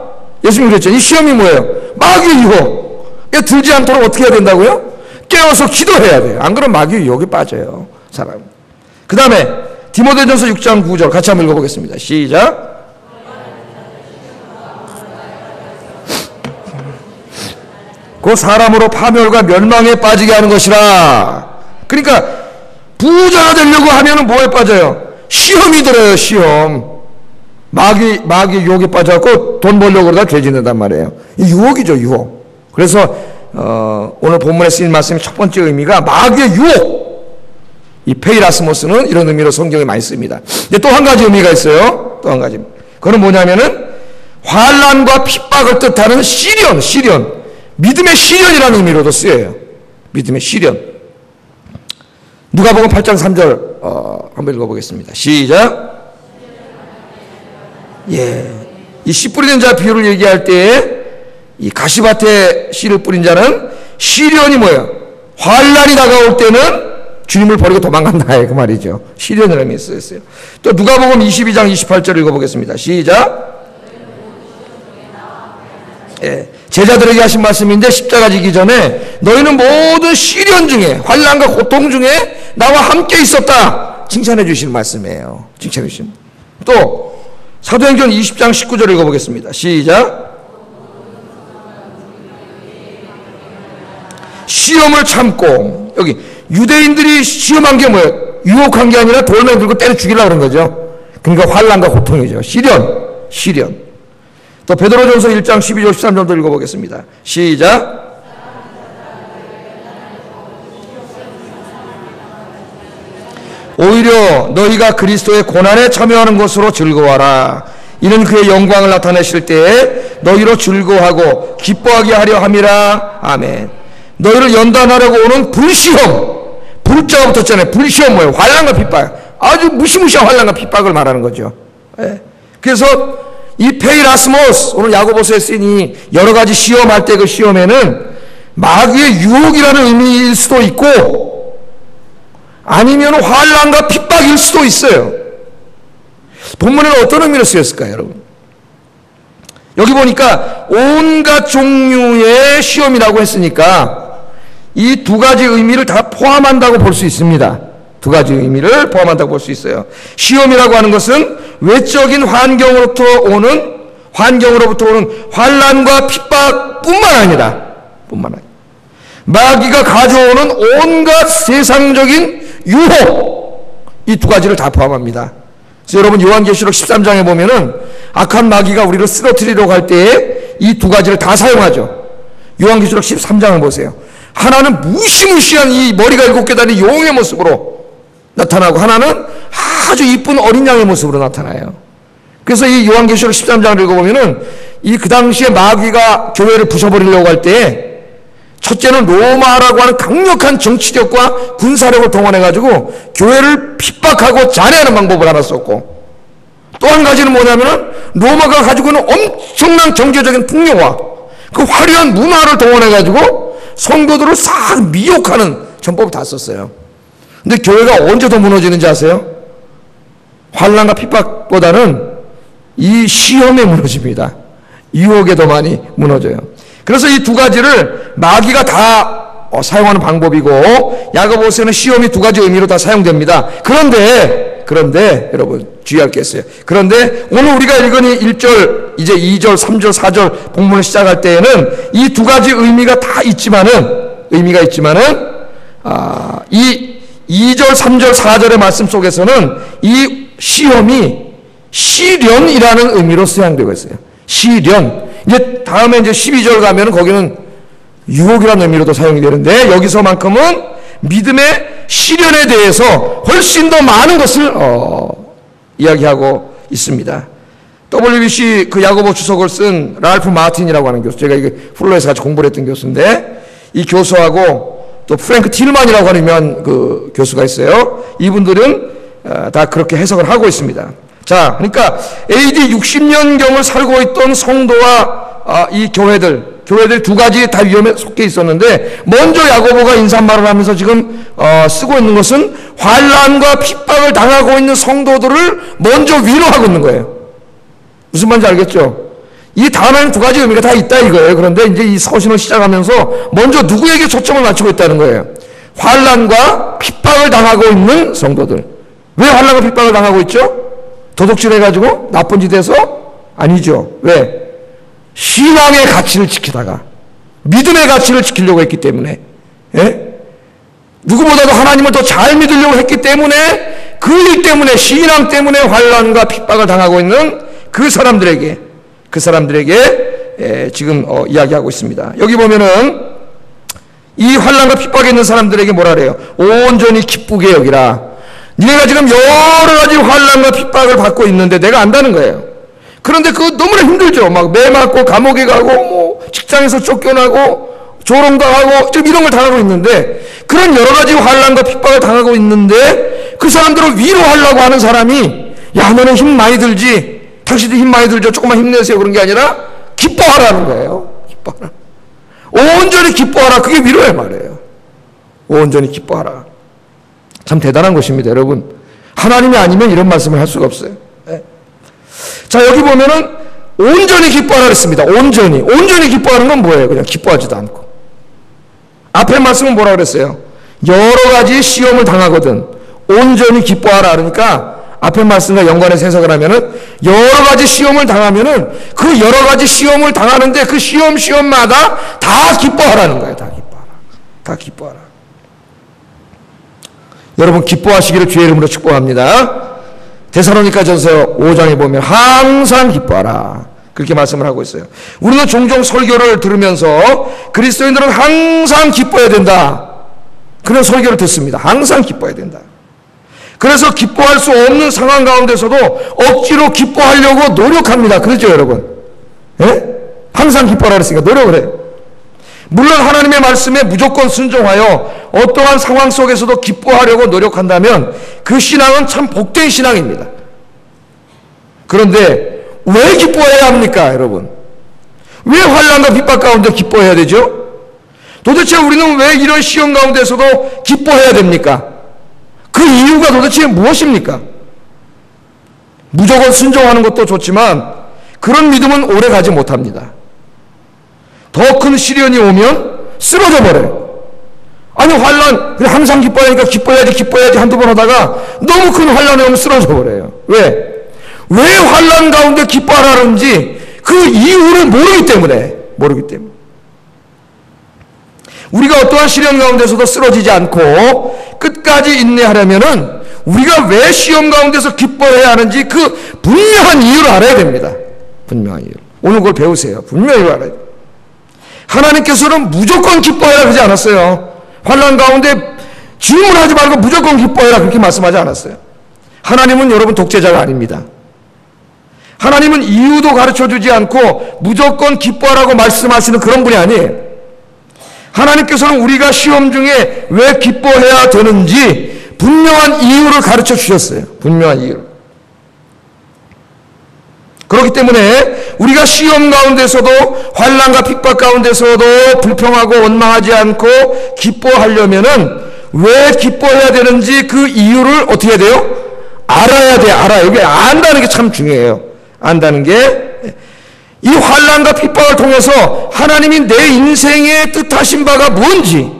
예수님이 그랬죠. 이 시험이 뭐예요? 마귀의 유혹. 들지 않도록 어떻게 해야 된다고요? 깨어서 기도해야 돼요. 안 그러면 마귀의 유혹에 빠져요, 사람. 그 다음에 디모데전서 6장 9절 같이 한번 읽어보겠습니다. 시작. 그 사람으로 파멸과 멸망에 빠지게 하는 것이라. 그러니까 부자가 되려고 하면은 뭐에 빠져요? 시험이 들어요, 시험. 마귀 유혹에 빠져갖고 돈 벌려고 그러다 죄 짓는단 말이에요. 이 유혹이죠, 유혹. 그래서 오늘 본문에 쓰인 말씀의 첫 번째 의미가 마귀의 유혹. 이 페이라스모스는 이런 의미로 성경에 많이 씁니다. 근데 또 한 가지 의미가 있어요. 또 한 가지. 그건 뭐냐면은 환난과 핍박을 뜻하는 시련. 믿음의 시련이라는 의미로도 쓰여요. 믿음의 시련. 누가복음 8장 3절 한번 읽어보겠습니다. 시작. 예, 이 씨 뿌리는 자 비유를 얘기할 때에 이 가시밭에 씨를 뿌린 자는 시련이 뭐예요? 환난이 다가올 때는 주님을 버리고 도망간다, 그 말이죠. 시련이라는 의미에 쓰였어요. 또 누가복음 22장 28절 읽어보겠습니다. 시작. 예, 제자들에게 하신 말씀인데 십자가 지기 전에 너희는 모든 시련 중에 환난과 고통 중에 나와 함께 있었다. 칭찬해 주시는 말씀이에요. 칭찬해 주시는. 또 사도행전 20장 19절 읽어보겠습니다. 시작. 시험을 참고. 여기 유대인들이 시험한 게 뭐예요? 유혹한 게 아니라 돌멩이 들고 때려 죽이려고 그런 거죠. 그러니까 환난과 고통이죠. 시련. 또 베드로전서 1장 12절 13절도 읽어보겠습니다. 시작. 오히려 너희가 그리스도의 고난에 참여하는 것으로 즐거워하라. 이는 그의 영광을 나타내실 때에 너희로 즐거워하고 기뻐하게 하려 함이라. 아멘. 너희를 연단하려고 오는 불시험. 불자가 붙었잖아요. 불시험 뭐예요? 환난과 핍박. 아주 무시무시한 환난과 핍박을 말하는 거죠. 예. 그래서 이 페이라스모스, 오늘 야고보서에 쓰니 여러 가지 시험할 때 그 시험에는 마귀의 유혹이라는 의미일 수도 있고 아니면 환난과 핍박일 수도 있어요. 본문에는 어떤 의미로 쓰였을까요, 여러분? 여기 보니까 온갖 종류의 시험이라고 했으니까 이 두 가지 의미를 다 포함한다고 볼 수 있습니다. 두 가지 의미를 포함한다고 볼 수 있어요. 시험이라고 하는 것은 외적인 환경으로부터 오는 환난과 핍박뿐만 아니라 마귀가 가져오는 온갖 세상적인 유혹, 이 두 가지를 다 포함합니다. 그래서 여러분 요한계시록 13장에 보면은 악한 마귀가 우리를 쓰러뜨리려고 할 때에 이 두 가지를 다 사용하죠. 요한계시록 13장을 보세요. 하나는 무시무시한 이 머리가 7개 달린 용의 모습으로 나타나고 하나는 아주 이쁜 어린 양의 모습으로 나타나요. 그래서 이 요한계시록 13장을 읽어보면은 이 그 당시에 마귀가 교회를 부숴버리려고 할 때에 첫째는 로마라고 하는 강력한 정치력과 군사력을 동원해가지고 교회를 핍박하고 잔해하는 방법을 하나 썼고, 또 한 가지는 뭐냐면은 로마가 가지고 있는 엄청난 경제적인 풍요와 그 화려한 문화를 동원해가지고 성도들을 싹 미혹하는 전법을 다 썼어요. 근데 교회가 언제 더 무너지는지 아세요? 환난과 핍박보다는 이 시험에 무너집니다. 유혹에 더 많이 무너져요. 그래서 이 두 가지를 마귀가 다 사용하는 방법이고, 야고보서에는 시험이 두 가지 의미로 다 사용됩니다. 그런데 여러분 주의할 게 있어요. 그런데 오늘 우리가 읽은 1절, 이제 2절, 3절, 4절 본문을 시작할 때에는 이 두 가지 의미가 있지만은 이 2절, 3절, 4절의 말씀 속에서는 이 시험이 시련이라는 의미로 사용되고 있어요. 시련. 이제 다음에 이제 12절 가면은 거기는 유혹이라는 의미로도 사용이 되는데, 여기서만큼은 믿음의 시련에 대해서 훨씬 더 많은 것을 이야기하고 있습니다. WBC 그 야고보 주석을 쓴 랄프 마틴이라고 하는 교수, 제가 이게 플로에서 같이 공부를 했던 교수인데, 이 교수하고 또 프랭크 틸만이라고 하는 유명한 그 교수가 있어요. 이분들은 다 그렇게 해석을 하고 있습니다. 자, 그러니까 AD 60년경을 살고 있던 성도와 이 교회들 두 가지 다 위험에 속해 있었는데, 먼저 야고보가 인사말을 하면서 지금 쓰고 있는 것은 환난과 핍박을 당하고 있는 성도들을 먼저 위로하고 있는 거예요. 무슨 말인지 알겠죠? 이 단어에는 두 가지 의미가 다 있다 이거예요. 그런데 이제 이 서신을 시작하면서 먼저 누구에게 초점을 맞추고 있다는 거예요. 환난과 핍박을 당하고 있는 성도들. 왜 환난과 핍박을 당하고 있죠? 도둑질해가지고 나쁜 짓 해서? 아니죠. 왜? 신앙의 가치를 지키다가 믿음의 가치를 지키려고 했기 때문에, 누구보다도 하나님을 더 잘 믿으려고 했기 때문에, 그 일 때문에, 신앙 때문에 환난과 핍박을 당하고 있는 그 사람들에게 지금 이야기하고 있습니다. 여기 보면은 이 환난과 핍박에 있는 사람들에게 뭐라 그래요? 온전히 기쁘게 여기라. 니네가 지금 여러 가지 환난과 핍박을 받고 있는데 내가 안다는 거예요. 그런데 그거 너무나 힘들죠. 막 매 맞고 감옥에 가고 뭐 직장에서 쫓겨나고 조롱당하고 지금 이런 걸 당하고 있는데, 그런 여러 가지 환난과 핍박을 당하고 있는데 그 사람들을 위로하려고 하는 사람이, 야 너는 힘 많이 들지, 당신도 힘 많이 들죠, 조금만 힘내세요, 그런 게 아니라 기뻐하라는 거예요. 기뻐하라. 온전히 기뻐하라. 그게 위로의 말이에요. 온전히 기뻐하라. 참 대단한 것입니다, 여러분. 하나님이 아니면 이런 말씀을 할 수가 없어요. 자, 여기 보면은 온전히 기뻐하라 그랬습니다. 온전히 기뻐하는 건 뭐예요? 그냥 기뻐하지도 않고. 앞에 말씀은 뭐라 그랬어요? 여러 가지 시험을 당하거든 온전히 기뻐하라. 그러니까 앞에 말씀과 연관해서 해석을 하면은, 여러 가지 시험을 당하면은 그 여러 가지 시험을 당하는데 그 시험마다 다 기뻐하라는 거예요. 다 기뻐하라. 여러분 기뻐하시기를 주의 이름으로 축복합니다. 데살로니가전서 5장에 보면 항상 기뻐하라, 그렇게 말씀을 하고 있어요. 우리는 종종 설교를 들으면서 그리스도인들은 항상 기뻐해야 된다, 그런 설교를 듣습니다. 항상 기뻐해야 된다. 그래서 기뻐할 수 없는 상황 가운데서도 억지로 기뻐하려고 노력합니다. 그렇죠, 여러분? 항상 기뻐하라 그랬으니까 노력을 해요. 물론 하나님의 말씀에 무조건 순종하여 어떠한 상황 속에서도 기뻐하려고 노력한다면 그 신앙은 참 복된 신앙입니다. 그런데 왜 기뻐해야 합니까, 여러분? 왜 환난과 핍박 가운데 기뻐해야 되죠? 도대체 우리는 왜 이런 시험 가운데서도 기뻐해야 됩니까? 그 이유가 도대체 무엇입니까? 무조건 순종하는 것도 좋지만 그런 믿음은 오래 가지 못합니다. 더 큰 시련이 오면 쓰러져 버려요. 아니 환난, 항상 기뻐하니까 기뻐해야지 한두 번 하다가 너무 큰 환난이 오면 쓰러져 버려요. 왜 환난 가운데 기뻐하라는지 그 이유를 모르기 때문에. 우리가 어떠한 시련 가운데서도 쓰러지지 않고 끝까지 인내하려면은 우리가 왜 시험 가운데서 기뻐해야 하는지 그 분명한 이유를 알아야 됩니다. 분명한 이유. 오늘 그걸 배우세요. 분명히 알아야 돼요. 하나님께서는 무조건 기뻐해라 그러지 않았어요. 환난 가운데 질문하지 말고 무조건 기뻐해라 그렇게 말씀하지 않았어요. 하나님은 여러분 독재자가 아닙니다. 하나님은 이유도 가르쳐주지 않고 무조건 기뻐하라고 말씀하시는 그런 분이 아니에요. 하나님께서는 우리가 시험 중에 왜 기뻐해야 되는지 분명한 이유를 가르쳐 주셨어요. 분명한 이유. 그렇기 때문에 우리가 시험 가운데서도 환난과 핍박 가운데서도 불평하고 원망하지 않고 기뻐하려면은 왜 기뻐해야 되는지 그 이유를 어떻게 해야 돼요? 알아야 돼. 알아요. 이게 안다는 게 참 중요해요. 안다는 게. 이 환난과 핍박을 통해서 하나님이 내 인생의 뜻하신 바가 뭔지,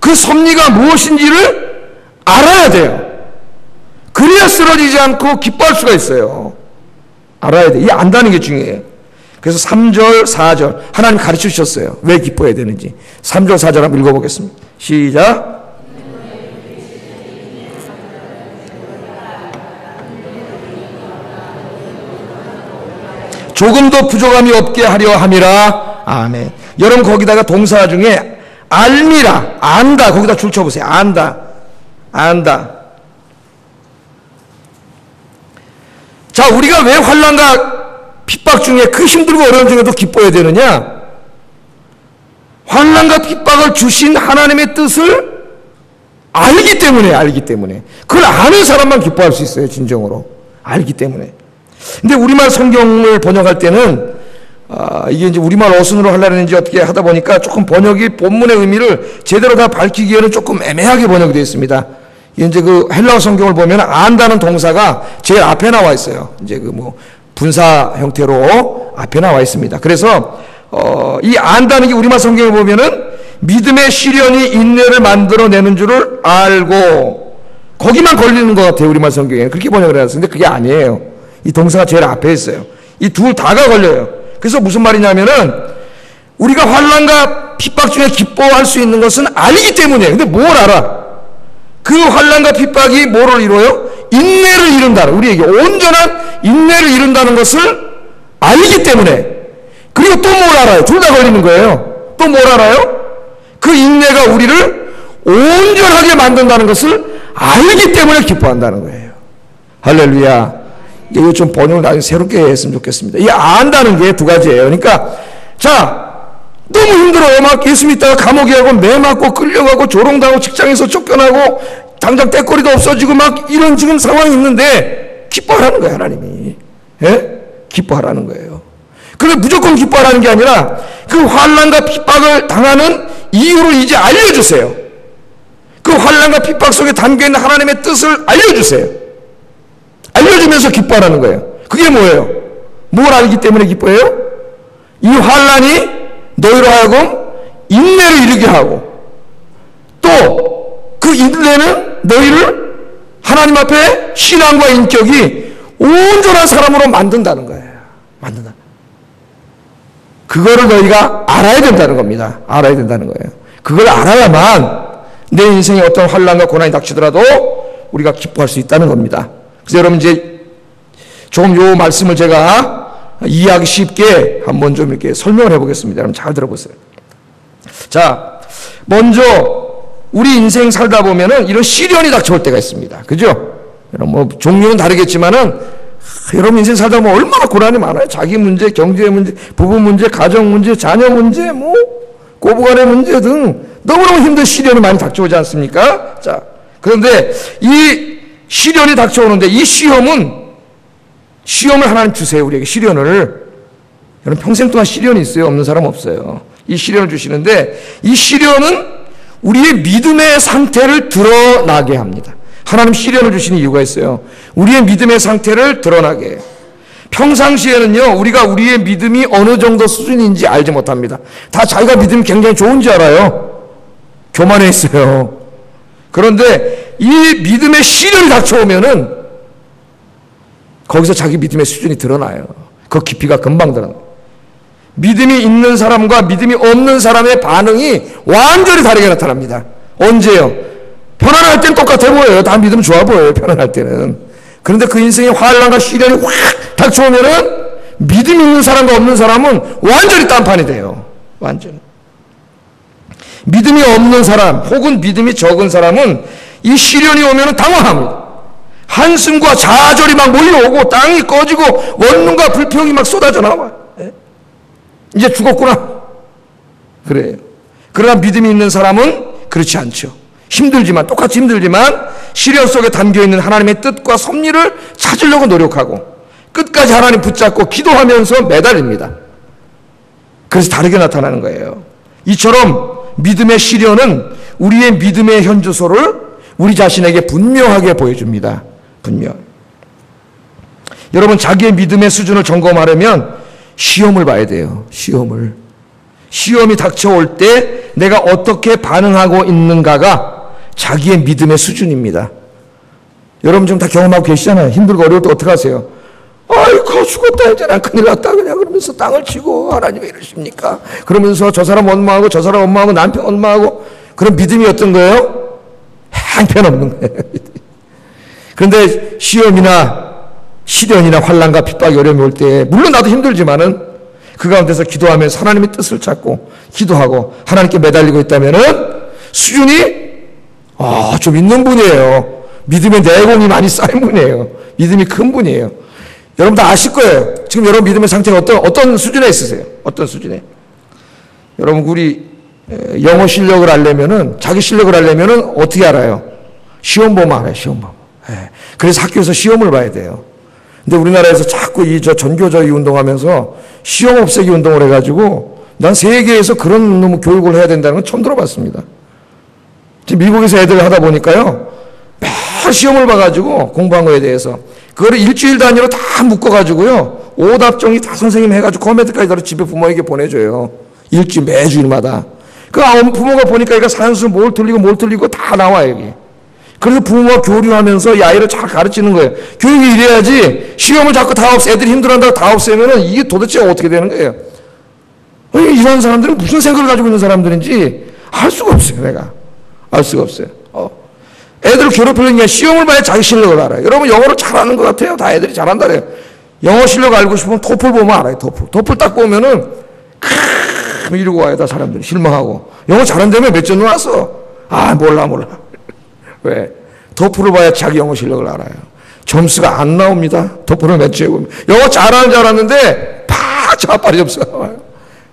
그 섭리가 무엇인지를 알아야 돼요. 그래야 쓰러지지 않고 기뻐할 수가 있어요. 알아야 돼. 이 안다는 게 중요해요. 그래서 3절, 4절 하나님 가르쳐 주셨어요. 왜 기뻐해야 되는지. 3절, 4절 한번 읽어보겠습니다. 시작. 조금도 부족함이 없게 하려 함이라. 아멘. 여러분 거기다가 동사 중에 알미라, 안다, 거기다 줄 쳐보세요. 안다, 안다. 자, 우리가 왜 환난과 핍박 중에 그 힘들고 어려운 중에도 기뻐해야 되느냐? 환난과 핍박을 주신 하나님의 뜻을 알기 때문에, 알기 때문에. 그걸 아는 사람만 기뻐할 수 있어요, 진정으로. 알기 때문에. 근데 우리말 성경을 번역할 때는 이게 이제 우리말 어순으로 하려고 했는지 어떻게 하다 보니까 조금 번역이 본문의 의미를 제대로 다 밝히기에는 조금 애매하게 번역이 되어 있습니다. 이제 그 헬라어 성경을 보면 안다는 동사가 제일 앞에 나와 있어요. 이제 그 뭐 분사 형태로 앞에 나와 있습니다. 그래서 이 안다는 게 우리말 성경을 보면은 믿음의 시련이 인내를 만들어내는 줄을 알고, 거기만 걸리는 것 같아요. 우리말 성경에 그렇게 번역을 해놨는데 그게 아니에요. 이 동사가 제일 앞에 있어요. 이 둘 다가 걸려요. 그래서 무슨 말이냐면은 우리가 환난과 핍박 중에 기뻐할 수 있는 것은 알기 때문이에요. 근데 뭘 알아? 그 환난과 핍박이 뭐를 이루어요? 인내를 이룬다는, 우리에게 온전한 인내를 이룬다는 것을 알기 때문에. 그리고 또 뭘 알아요? 둘 다 걸리는 거예요. 또 뭘 알아요? 그 인내가 우리를 온전하게 만든다는 것을 알기 때문에 기뻐한다는 거예요. 할렐루야. 이거 좀 번역을 나중에 새롭게 했으면 좋겠습니다. 이 안다는 게 두 가지예요. 그러니까 자, 너무 힘들어요. 막 예수 믿다가 감옥에 가고 매 맞고 끌려가고 조롱당하고 직장에서 쫓겨나고 당장 떼거리도 없어지고 막 이런 지금 상황이 있는데 기뻐하라는 거예요. 하나님이. 예? 기뻐하라는 거예요. 그런데 무조건 기뻐하라는 게 아니라 그 환난과 핍박을 당하는 이유를 이제 알려주세요. 그 환난과 핍박 속에 담겨있는 하나님의 뜻을 알려주세요. 알려주면서 기뻐하라는 거예요. 그게 뭐예요? 뭘 알기 때문에 기뻐해요? 이 환난이 너희로 하여금 인내를 이루게 하고, 또 그 인내는 너희를 하나님 앞에 신앙과 인격이 온전한 사람으로 만든다는 거예요. 만든다. 그거를 너희가 알아야 된다는 겁니다. 알아야 된다는 거예요. 그걸 알아야만 내 인생에 어떤 환난과 고난이 닥치더라도 우리가 기뻐할 수 있다는 겁니다. 그래서 여러분 이제 조금 요 말씀을 제가 이해하기 쉽게 한번 좀 이렇게 설명을 해보겠습니다. 여러분 잘 들어보세요. 자, 먼저 우리 인생 살다 보면은 이런 시련이 닥쳐올 때가 있습니다. 그죠? 여러분 뭐 종류는 다르겠지만은 여러분 인생 살다 보면 얼마나 고난이 많아요. 자기 문제, 경제 문제, 부부 문제, 가정 문제, 자녀 문제, 뭐 고부간의 문제 등 너무너무 힘든 시련이 많이 닥쳐오지 않습니까? 자, 그런데 이 시련이 닥쳐오는데 이 시험을 하나님 주세요. 우리에게 시련을. 여러분 평생 동안 시련이 있어요? 없는 사람 없어요. 이 시련을 주시는데 이 시련은 우리의 믿음의 상태를 드러나게 합니다. 하나님 시련을 주시는 이유가 있어요. 우리의 믿음의 상태를 드러나게 해요. 평상시에는요, 우리가 우리의 믿음이 어느 정도 수준인지 알지 못합니다. 다 자기가 믿음이 굉장히 좋은지 알아요. 교만해 있어요. 그런데 이 믿음의 시련이 닥쳐오면은 거기서 자기 믿음의 수준이 드러나요. 그 깊이가 금방 드러나요. 믿음이 있는 사람과 믿음이 없는 사람의 반응이 완전히 다르게 나타납니다. 언제요? 편안할 때는 똑같아 보여요. 다 믿음 좋아 보여요. 편안할 때는. 그런데 그 인생의 환난과 시련이 확 닥쳐오면은 믿음 있는 사람과 없는 사람은 완전히 딴판이 돼요. 완전히. 믿음이 없는 사람 혹은 믿음이 적은 사람은 이 시련이 오면은 당황합니다. 한숨과 좌절이 막 몰려오고 땅이 꺼지고 원룸과 불평이 막 쏟아져 나와요. 이제 죽었구나. 그래요. 그러나 믿음이 있는 사람은 그렇지 않죠. 힘들지만, 똑같이 힘들지만 시련 속에 담겨있는 하나님의 뜻과 섭리를 찾으려고 노력하고 끝까지 하나님 붙잡고 기도하면서 매달립니다. 그래서 다르게 나타나는 거예요. 이처럼 믿음의 시련은 우리의 믿음의 현주소를 우리 자신에게 분명하게 보여줍니다. 분명. 여러분, 자기의 믿음의 수준을 점검하려면 시험을 봐야 돼요. 시험이 닥쳐올 때 내가 어떻게 반응하고 있는가가 자기의 믿음의 수준입니다. 여러분 좀 다 경험하고 계시잖아요. 힘들고 어려울 때 어떻게 하세요? 아이고 죽었다 이제 난 큰일 났다 그냥 그러면서 땅을 치고 하나님 왜 이러십니까? 그러면서 저 사람 원망하고 저 사람 원망하고 남편 원망하고 그런 믿음이 어떤 거예요? 형편없는 거예요. 그런데 시험이나 시련이나 환난과 핍박이 어려움이 올 때 물론 나도 힘들지만은 그 가운데서 기도하면서 하나님의 뜻을 찾고 기도하고 하나님께 매달리고 있다면은 수준이 좀 있는 분이에요. 믿음의 내공이 많이 쌓인 분이에요. 믿음이 큰 분이에요. 여러분 다 아실 거예요. 지금 여러분 믿음의 상태가 어떤 수준에 있으세요? 어떤 수준에? 여러분 우리 영어 실력을 알려면은 자기 실력을 알려면은 어떻게 알아요? 시험 보면 알아요. 시험 보면. 그래서 학교에서 시험을 봐야 돼요. 근데 우리나라에서 자꾸 저 전교조의 운동하면서 시험 없애기 운동을 해가지고 난 세계에서 그런 놈의 교육을 해야 된다는 건 처음 들어봤습니다. 지금 미국에서 애들 하다 보니까요. 매일 시험을 봐가지고 공부한 거에 대해서 그거를 일주일 단위로 다 묶어가지고요. 오답정리 다 선생님 해가지고 코멘트까지 다 집에 부모에게 보내줘요. 매주일마다. 그 부모가 보니까 얘가 산수 뭘 틀리고 다 나와요, 여기. 그래서 부모와 교류하면서 이 아이를 잘 가르치는 거예요. 교육이 이래야지 시험을 자꾸 다 애들이 힘들어한다고 다 없애면은 이게 도대체 어떻게 되는 거예요? 이런 사람들은 무슨 생각을 가지고 있는 사람들인지 알 수가 없어요, 내가. 알 수가 없어요. 애들을 괴롭히는 게 시험을 봐야 자기 실력을 알아요. 여러분 영어를 잘하는 것 같아요. 다 애들이 잘한다 그래요. 영어 실력 알고 싶으면 토플 보면 알아요. 토플 딱 보면은 이러고 와요. 다 사람들이 실망하고. 영어 잘한다며 몇 점 나왔어? 몰라. 왜? 토플을 봐야 자기 영어 실력을 알아요. 점수가 안 나옵니다. 토플을 몇 점에 보면. 영어 잘하는 줄 알았는데 자빨리 점수가 나와요.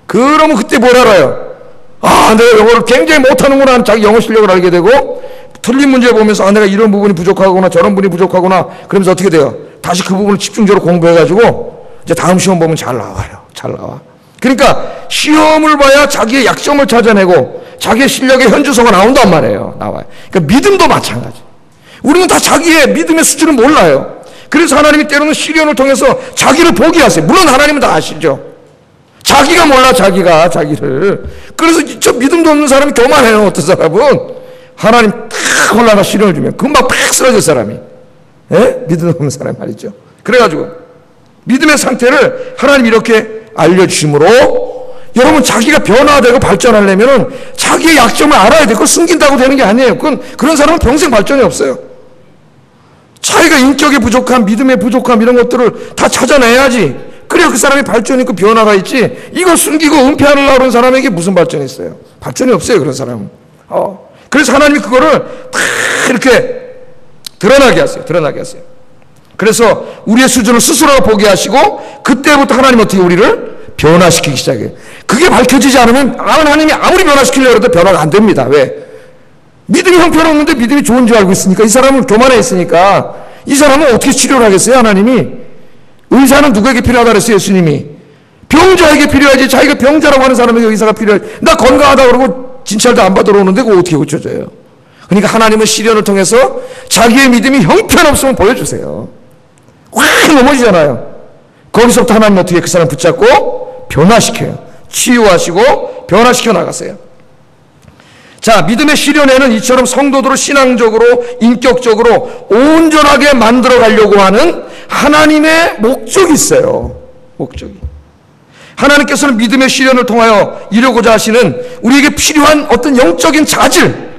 그러면 그때 뭘 알아요? 내가 영어를 굉장히 못하는구나 하는 자기 영어 실력을 알게 되고 틀린 문제 보면서 내가 이런 부분이 부족하구나 저런 부분이 부족하구나 그러면서 어떻게 돼요? 다시 그 부분을 집중적으로 공부해가지고 이제 다음 시험 보면 잘 나와요. 잘 나와. 그러니까 시험을 봐야 자기의 약점을 찾아내고 자기의 실력의 현주소가 나온단 말이에요. 나와요. 그러니까 믿음도 마찬가지. 우리는 다 자기의 믿음의 수준을 몰라요. 그래서 하나님이 때로는 시련을 통해서 자기를 보게 하세요. 물론 하나님은 다 아시죠. 자기가 몰라 자기를. 그래서 저 믿음도 없는 사람이 교만해요. 어떤 사람은 하나님 탁 올라가 시련을 주면 금방 팍 쓰러질 사람이 믿음 없는 사람 말이죠. 그래가지고 믿음의 상태를 하나님 이렇게 알려주심으로 여러분 자기가 변화되고 발전하려면 자기의 약점을 알아야 돼. 그걸 숨긴다고 되는 게 아니에요. 그런 사람은 평생 발전이 없어요. 자기가 인격의 부족함, 믿음의 부족함 이런 것들을 다 찾아내야지. 그래야 그 사람이 발전이 있고 변화가 있지. 이걸 숨기고 은폐하려고 하는 사람에게 무슨 발전이 있어요? 발전이 없어요. 그런 사람은. 그래서 하나님이 그거를 다 이렇게 드러나게 하세요. 그래서 우리의 수준을 스스로 보게 하시고 그때부터 하나님 어떻게 우리를 변화시키기 시작해요. 그게 밝혀지지 않으면 하나님이 아무리 변화시키려고 해도 변화가 안 됩니다. 왜? 믿음이 형편없는데 믿음이 좋은 줄 알고 있으니까 이 사람은 교만해 있으니까 이 사람은 어떻게 치료를 하겠어요? 하나님이. 의사는 누구에게 필요하다 그랬어요? 예수님이. 병자에게 필요하지. 자기가 병자라고 하는 사람에게 의사가 필요하지. 나 건강하다 그러고 진찰도 안 받으러 오는데 그거 어떻게 고쳐져요? 그러니까 하나님은 시련을 통해서 자기의 믿음이 형편없으면 보여주세요. 확 넘어지잖아요. 거기서부터 하나님 어떻게 그 사람 붙잡고 변화시켜요. 치유하시고 변화시켜 나가세요. 자, 믿음의 시련에는 이처럼 성도들을 신앙적으로 인격적으로 온전하게 만들어 가려고 하는 하나님의 목적이 있어요. 목적이. 하나님께서는 믿음의 시련을 통하여 이루고자 하시는 우리에게 필요한 어떤 영적인 자질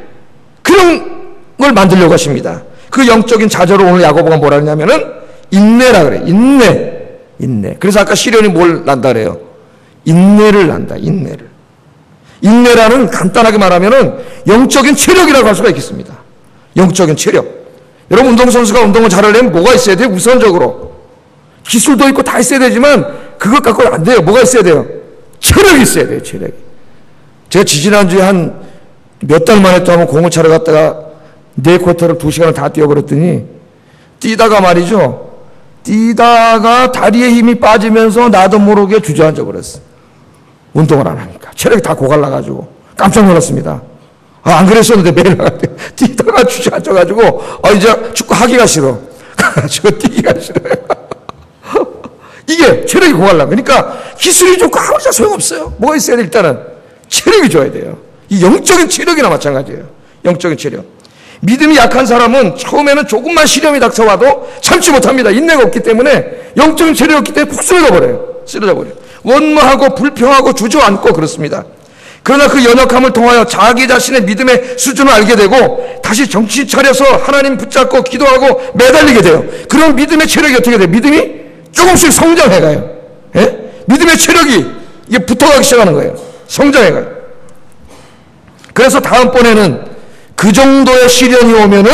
그런 걸 만들려고 하십니다. 그 영적인 자질을 오늘 야고보가 뭐라 하냐면은 인내라 그래. 인내. 그래서 아까 시련이 뭘 난다 그래요? 인내를 난다. 인내라는 간단하게 말하면은 영적인 체력이라고 할 수가 있겠습니다. 영적인 체력. 여러분 운동선수가 운동을 잘하려면 뭐가 있어야 돼요? 우선적으로. 기술도 있고 다 있어야 되지만 그것 갖고는 안 돼요. 뭐가 있어야 돼요? 체력이 있어야 돼요. 제가 지지난주에 한 몇 달 만에 또 한번 공을 차러 갔다가 4쿼터를 2시간을 다 뛰어버렸더니 뛰다가 말이죠. 뛰다가 다리에 힘이 빠지면서 나도 모르게 주저앉아 버렸어. 운동을 안 하니까. 체력이 다 고갈라가지고 깜짝 놀랐습니다. 안 그랬었는데 매일 뛰다가 주저앉아가지고 이제 축구 하기가 싫어. 저 뛰기가 싫어요. 이게 체력이 고갈라. 그러니까 기술이 좋고 아무리 소용없어요. 뭐가 있어야 돼? 일단은 체력이 좋아야 돼요. 이 영적인 체력이나 마찬가지예요. 영적인 체력. 믿음이 약한 사람은 처음에는 조금만 시련이 닥쳐와도 참지 못합니다. 인내가 없기 때문에, 영적인 체력이 없기 때문에 푹 쓰러져 버려요. 원망하고 불평하고 주저앉고 그렇습니다. 그러나 그 연약함을 통하여 자기 자신의 믿음의 수준을 알게 되고 다시 정신 차려서 하나님 붙잡고 기도하고 매달리게 돼요. 그럼 믿음의 체력이 어떻게 돼요? 믿음이 조금씩 성장해가요. 예? 믿음의 체력이 이게 붙어가기 시작하는 거예요. 성장해가요. 그래서 다음번에는 그 정도의 시련이 오면은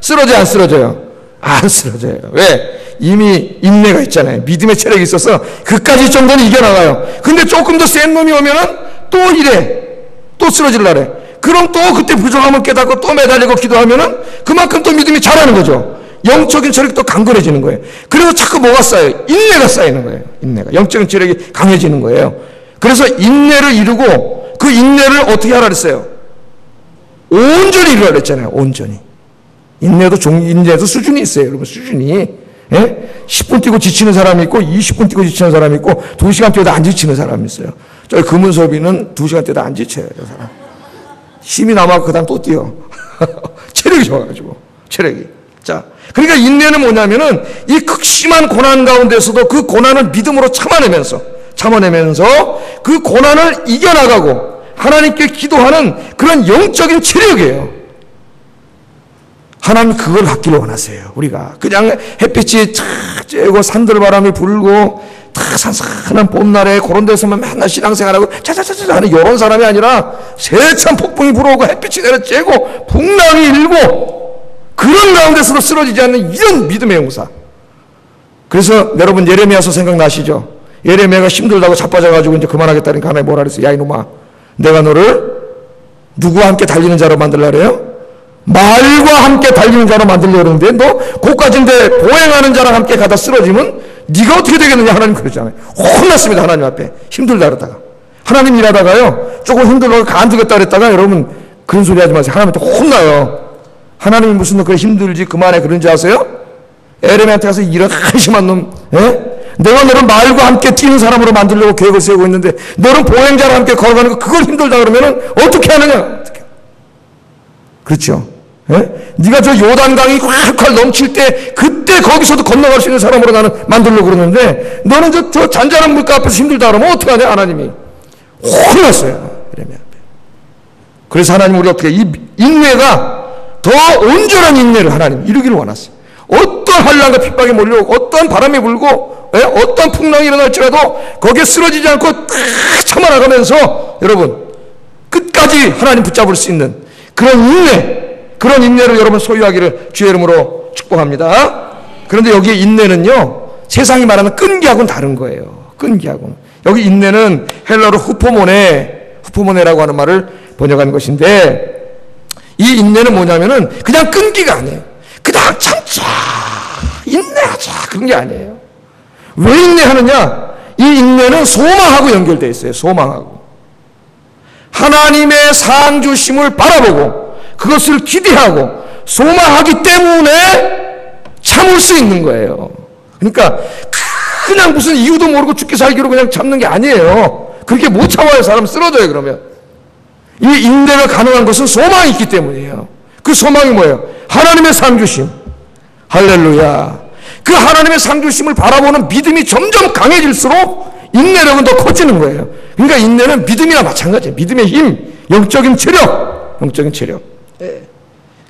쓰러져요, 안 쓰러져요? 안 쓰러져요. 왜? 이미 인내가 있잖아요. 믿음의 체력이 있어서 그까지 정도는 이겨나가요. 근데 조금 더 센 놈이 오면은 또 이래. 또 쓰러질라래. 그럼 또 그때 부족함을 깨닫고 또 매달리고 기도하면은 그만큼 또 믿음이 자라는 거죠. 영적인 체력이 또 강건해지는 거예요. 그래서 자꾸 뭐가 쌓여요? 인내가 쌓이는 거예요. 인내가. 영적인 체력이 강해지는 거예요. 그래서 인내를 이루고 그 인내를 어떻게 하라 그랬어요? 온전히 이루라 그랬잖아요. 온전히. 인내도 수준이 있어요. 여러분, 수준이. 예? 10분 뛰고 지치는 사람이 있고 20분 뛰고 지치는 사람이 있고 2시간 뛰어도 안 지치는 사람이 있어요. 저희 금은섭이는 2시간 뛰어도 안 지쳐요. 저 사람. 힘이 남아서 그 다음 또 뛰어. 체력이 좋아가지고. 체력이. 자, 그러니까 인내는 뭐냐면은 이 극심한 고난 가운데서도 그 고난을 믿음으로 참아내면서 그 고난을 이겨나가고 하나님께 기도하는 그런 영적인 체력이에요. 하나님 그걸 갖기를 원하세요. 우리가 그냥 햇빛이 탁 쬐고 산들바람이 불고 탁 산산한 봄날에 그런 데서만 맨날 신앙생활하고 차차차차 하는 이런 사람이 아니라 세찬 폭풍이 불어오고 햇빛이 내려 쬐고 풍랑이 일고 그런 가운데서도 쓰러지지 않는 이런 믿음의 용사. 그래서 여러분 예레미야서 생각나시죠? 예레미야가 힘들다고 자빠져가지고 이제 그만하겠다니까 하나님 뭐라 그랬어요? 야 이놈아, 내가 너를 누구와 함께 달리는 자로 만들라 그래요? 말과 함께 달리는 자로 만들려고 그러는데 너 고까지인데 보행하는 자랑 함께 가다 쓰러지면 네가 어떻게 되겠느냐 하나님 그러잖아요. 혼났습니다. 하나님 앞에 힘들다 그러다가 하나님 일하다가요 조금 힘들다고 간두겠다 그랬다가 여러분 그런 소리 하지 마세요. 하나님한테 혼나요. 하나님이 무슨 너 그래 힘들지 그만해 그런지 아세요? 에레미야한테 가서 이런 한심한 놈, 내가 너를 말과 함께 뛰는 사람으로 만들려고 계획을 세우고 있는데 너는 보행자와 함께 걸어가는 거 그걸 힘들다 그러면은 어떻게 하느냐? 그렇죠? 네가 저 요단강이 콸콸 넘칠 때 그때 거기서도 건너갈 수 있는 사람으로 나는 만들려고 그러는데 너는 저 잔잔한 물가 앞에서 힘들다 그러면 어떡하냐? 하나님이 혼났어요. 에레미야 앞에. 그래서 하나님 우리 어떻게 이 인내가 더 온전한 인내를 하나님 이루기를 원하세요. 어떤 환난과 핍박이 몰려오고 어떤 바람이 불고 어떤 풍랑이 일어날지라도 거기에 쓰러지지 않고 딱 참아나가면서 여러분 끝까지 하나님 붙잡을 수 있는 그런 인내를 여러분 소유하기를 주의 이름으로 축복합니다. 그런데 여기에 인내는요 세상이 말하는 끈기하고는 다른 거예요. 끈기하고는. 여기 인내는 헬라어로 후포모네라고 하는 말을 번역한 것인데 이 인내는 뭐냐면은 그냥 끈기가 아니에요. 그냥 참자 인내하자 그런 게 아니에요. 왜 인내하느냐? 이 인내는 소망하고 연결되어 있어요. 소망하고 하나님의 상 주심을 바라보고 그것을 기대하고 소망하기 때문에 참을 수 있는 거예요. 그러니까 그냥 무슨 이유도 모르고 죽기 살기로 그냥 참는 게 아니에요. 그렇게 못 참아요. 사람 쓰러져요. 그러면 이 인내가 가능한 것은 소망이 있기 때문이에요. 그 소망이 뭐예요? 하나님의 상 주심. 할렐루야. 그 하나님의 상 주심을 바라보는 믿음이 점점 강해질수록 인내력은 더 커지는 거예요. 그러니까 인내는 믿음이나 마찬가지예요. 믿음의 힘, 영적인 체력.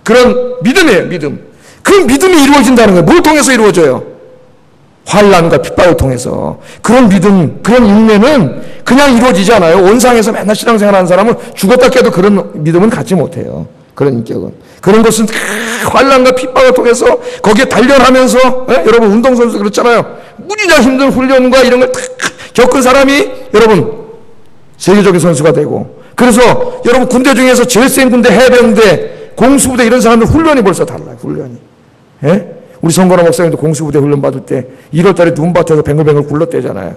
그런 믿음이에요. 믿음. 그 믿음이 이루어진다는 거예요. 뭘 통해서 이루어져요? 환난과 핍박을 통해서. 그런 믿음, 그런 인내는 그냥 이루어지지 않아요. 온상에서 맨날 신앙생활하는 사람은 죽었다 깨도 그런 믿음은 갖지 못해요. 그런 인격은. 그런 것은 환난과 핍박을 통해서 거기에 단련하면서 여러분 운동선수 그렇잖아요. 무지장 힘든 훈련과 이런 걸 다 겪은 사람이 여러분 세계적인 선수가 되고 그래서 여러분 군대 중에서 제일 센 군대, 해병대, 공수부대 이런 사람들 훈련이 벌써 달라요. 훈련이. 예? 우리 성건호 목사님도 공수부대 훈련 받을 때 1월 달에 눈밭에서 뱅글뱅글 굴렀대잖아요.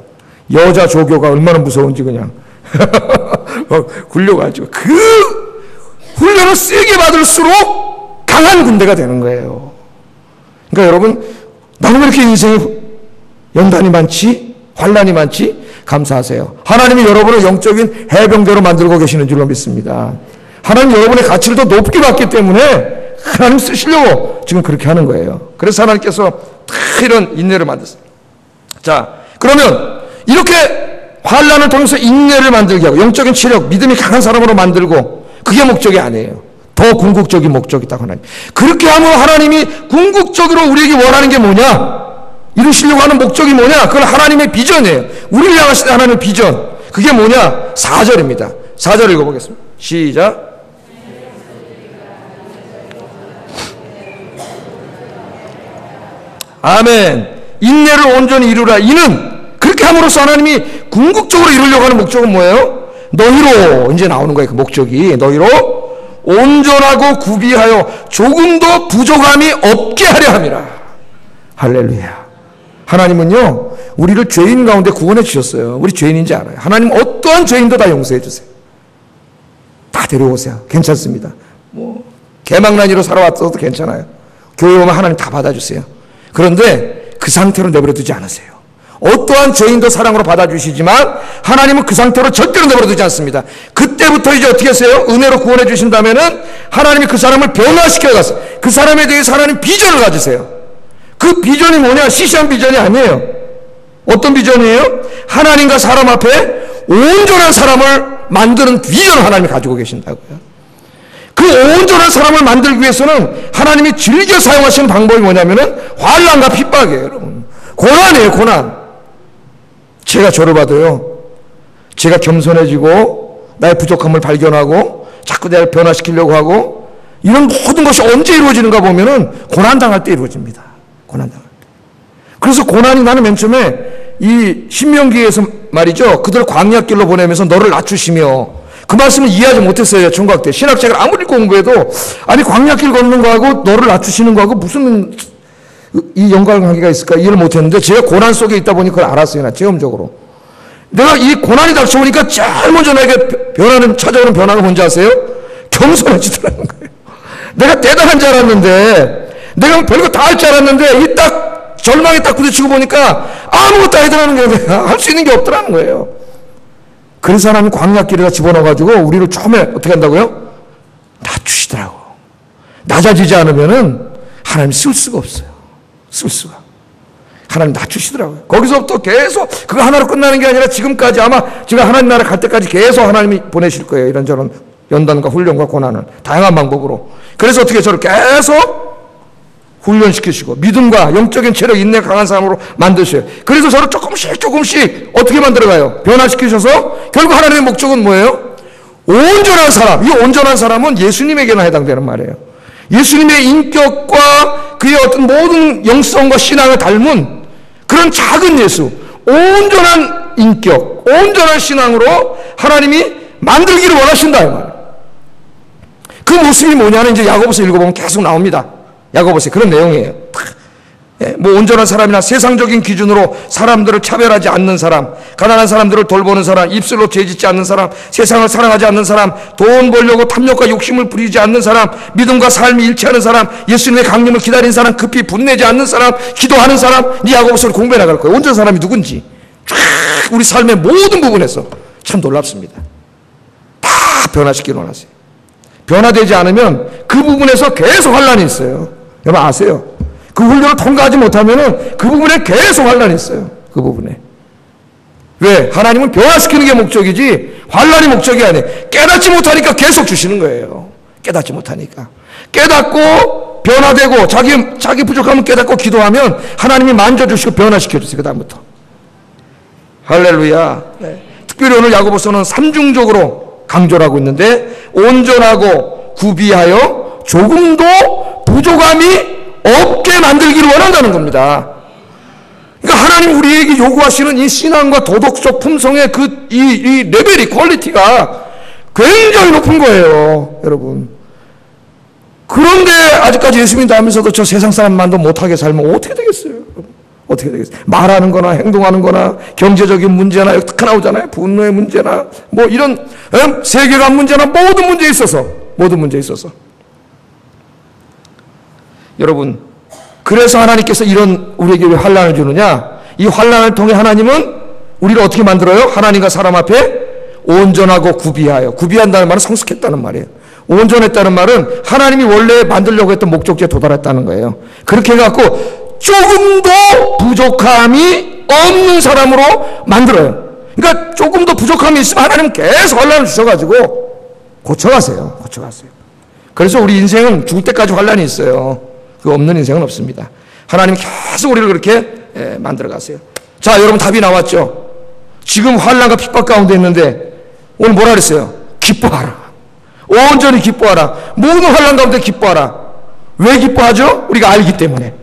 여자 조교가 얼마나 무서운지 그냥 굴려가지고 그 훈련을 세게 받을수록 강한 군대가 되는 거예요. 그러니까 여러분, 나는 왜 이렇게 인생에 연단이 많지? 환난이 많지? 감사하세요. 하나님이 여러분을 영적인 해병대로 만들고 계시는 줄로 믿습니다. 하나님 여러분의 가치를 더 높게 받기 때문에 하나님 쓰시려고 지금 그렇게 하는 거예요. 그래서 하나님께서 다 이런 인내를 만드셨어요. 자, 그러면 이렇게 환난을 통해서 인내를 만들게 하고 영적인 체력, 믿음이 강한 사람으로 만들고 그게 목적이 아니에요. 더 궁극적인 목적이 있다고 하나님. 그렇게 하면 하나님이 궁극적으로 우리에게 원하는 게 뭐냐? 이루시려고 하는 목적이 뭐냐? 그건 하나님의 비전이에요. 우리를 향하신 하나님의 비전. 그게 뭐냐? 4절입니다. 4절 읽어보겠습니다. 시작. 아멘. 인내를 온전히 이루라. 이는 그렇게 함으로써 하나님이 궁극적으로 이루려고 하는 목적은 뭐예요? 너희로 이제 나오는 거예요. 그 목적이 너희로 온전하고 구비하여 조금도 부족함이 없게 하려 함이라. 할렐루야. 하나님은요 우리를 죄인 가운데 구원해 주셨어요. 우리 죄인인지 알아요. 하나님 어떠한 죄인도 다 용서해 주세요. 다 데려오세요. 괜찮습니다. 뭐 개망난이로 살아왔어도 괜찮아요. 교회 오면 하나님 다 받아주세요. 그런데 그 상태로 내버려 두지 않으세요. 어떠한 죄인도 사랑으로 받아주시지만 하나님은 그 상태로 절대로 내버려 두지 않습니다. 그때부터 이제 어떻게 하세요? 은혜로 구원해 주신다면은 하나님이 그 사람을 변화시켜 가서 그 사람에 대해서 하나님 비전을 가지세요. 그 비전이 뭐냐? 시시한 비전이 아니에요. 어떤 비전이에요? 하나님과 사람 앞에 온전한 사람을 만드는 비전을 하나님이 가지고 계신다고요. 그 온전한 사람을 만들기 위해서는 하나님이 즐겨 사용하시는 방법이 뭐냐면은 환난과 핍박이에요, 여러분. 고난이에요, 고난. 제가 저를 봐도요, 제가 겸손해지고 나의 부족함을 발견하고 자꾸 내가 변화시키려고 하고 이런 모든 것이 언제 이루어지는가 보면은 고난당할 때 이루어집니다. 고난당할 때. 그래서 고난이 나는 맨 처음에 이 신명기에서 말이죠, 그들 광야길로 보내면서 너를 낮추시며, 그 말씀을 이해하지 못했어요. 총각 때 신학책을 아무리 공부해도 아니 광야길 걷는 거하고 너를 낮추시는 거하고 무슨 이 연관관계가 있을까 이해를 못했는데 제가 고난 속에 있다 보니 그걸 알았어요. 나 체험적으로 내가 이 고난이 닥쳐오니까 제일 먼저 나에게 찾아오는 변화가 뭔지 아세요? 겸손해지더라는 거예요. 내가 대단한 줄 알았는데, 내가 별거 다 할 줄 알았는데 이 딱 절망에 딱 부딪히고 보니까 아무것도 안 해더라는 거예요. 할 수 있는 게 없더라는 거예요. 그래서 하나님 광야길에다 집어넣어가지고 우리를 처음에 어떻게 한다고요? 낮추시더라고. 낮아지지 않으면은 하나님 쓸 수가 없어요. 쓸 수가. 하나님 낮추시더라고요. 거기서부터 계속 그거 하나로 끝나는 게 아니라 지금까지 아마 제가 하나님 나라 갈 때까지 계속 하나님이 보내실 거예요. 이런저런 연단과 훈련과 고난을 다양한 방법으로. 그래서 어떻게 저를 계속 훈련시키시고 믿음과 영적인 체력, 인내 강한 사람으로 만드셔요. 그래서 저를 조금씩 어떻게 만들어가요? 변화시키셔서 결국 하나님의 목적은 뭐예요? 온전한 사람. 이 온전한 사람은 예수님에게나 해당되는 말이에요. 예수님의 인격과 그의 어떤 모든 영성과 신앙을 닮은 그런 작은 예수, 온전한 인격, 온전한 신앙으로 하나님이 만들기를 원하신다 이 말이에요. 그 모습이 뭐냐는 이제 야고보서 읽어보면 계속 나옵니다. 야고보서 그런 내용이에요. 뭐 온전한 사람이나 세상적인 기준으로 사람들을 차별하지 않는 사람, 가난한 사람들을 돌보는 사람, 입술로 죄짓지 않는 사람, 세상을 사랑하지 않는 사람, 돈 벌려고 탐욕과 욕심을 부리지 않는 사람, 믿음과 삶이 일치하는 사람, 예수님의 강림을 기다린 사람, 급히 분내지 않는 사람, 기도하는 사람, 이 야고보서를 공부해 나갈 거예요. 온전한 사람이 누군지 쫙 우리 삶의 모든 부분에서 참 놀랍습니다. 다 변화시키기 원하세요. 변화되지 않으면 그 부분에서 계속 환난이 있어요. 여러분 아세요? 그 훈련을 통과하지 못하면은 그 부분에 계속 환난이 있어요. 그 부분에. 왜? 하나님은 변화시키는 게 목적이지 환난이 목적이 아니에요. 깨닫지 못하니까 계속 주시는 거예요. 깨닫지 못하니까. 깨닫고 변화되고 자기 부족함을 깨닫고 기도하면 하나님이 만져주시고 변화시켜주세요. 그 다음부터. 할렐루야. 네. 특별히 오늘 야고보서는 삼중적으로 강조를 하고 있는데 온전하고 구비하여 조금도 부족함이 없게 만들기를 원한다는 겁니다. 그러니까 하나님 우리에게 요구하시는 이 신앙과 도덕적 품성의 이 레벨이 퀄리티가 굉장히 높은 거예요, 여러분. 그런데 아직까지 예수 믿다면서도 저 세상 사람만도 못하게 살면 어떻게 되겠어요? 어떻게 되겠어요? 말하는 거나 행동하는 거나 경제적인 문제나 여기 딱 나오잖아요. 분노의 문제나 뭐 이런 세계관 문제나 모든 문제에 있어서 여러분, 그래서 하나님께서 이런 우리에게 왜 환난을 주느냐? 이 환난을 통해 하나님은 우리를 어떻게 만들어요? 하나님과 사람 앞에 온전하고 구비하여, 구비한다는 말은 성숙했다는 말이에요. 온전했다는 말은 하나님이 원래 만들려고 했던 목적지에 도달했다는 거예요. 그렇게 해갖고 조금도 부족함이 없는 사람으로 만들어요. 그러니까 조금도 부족함이 있으면 하나님은 계속 환난을 주셔가지고 고쳐가세요. 그래서 우리 인생은 죽을 때까지 환난이 있어요. 그 없는 인생은 없습니다. 하나님 계속 우리를 그렇게 만들어가세요. 자, 여러분 답이 나왔죠? 지금 환난과 핍박 가운데 있는데 오늘 뭐라 그랬어요? 기뻐하라. 온전히 기뻐하라. 모든 환난 가운데 기뻐하라. 왜 기뻐하죠? 우리가 알기 때문에.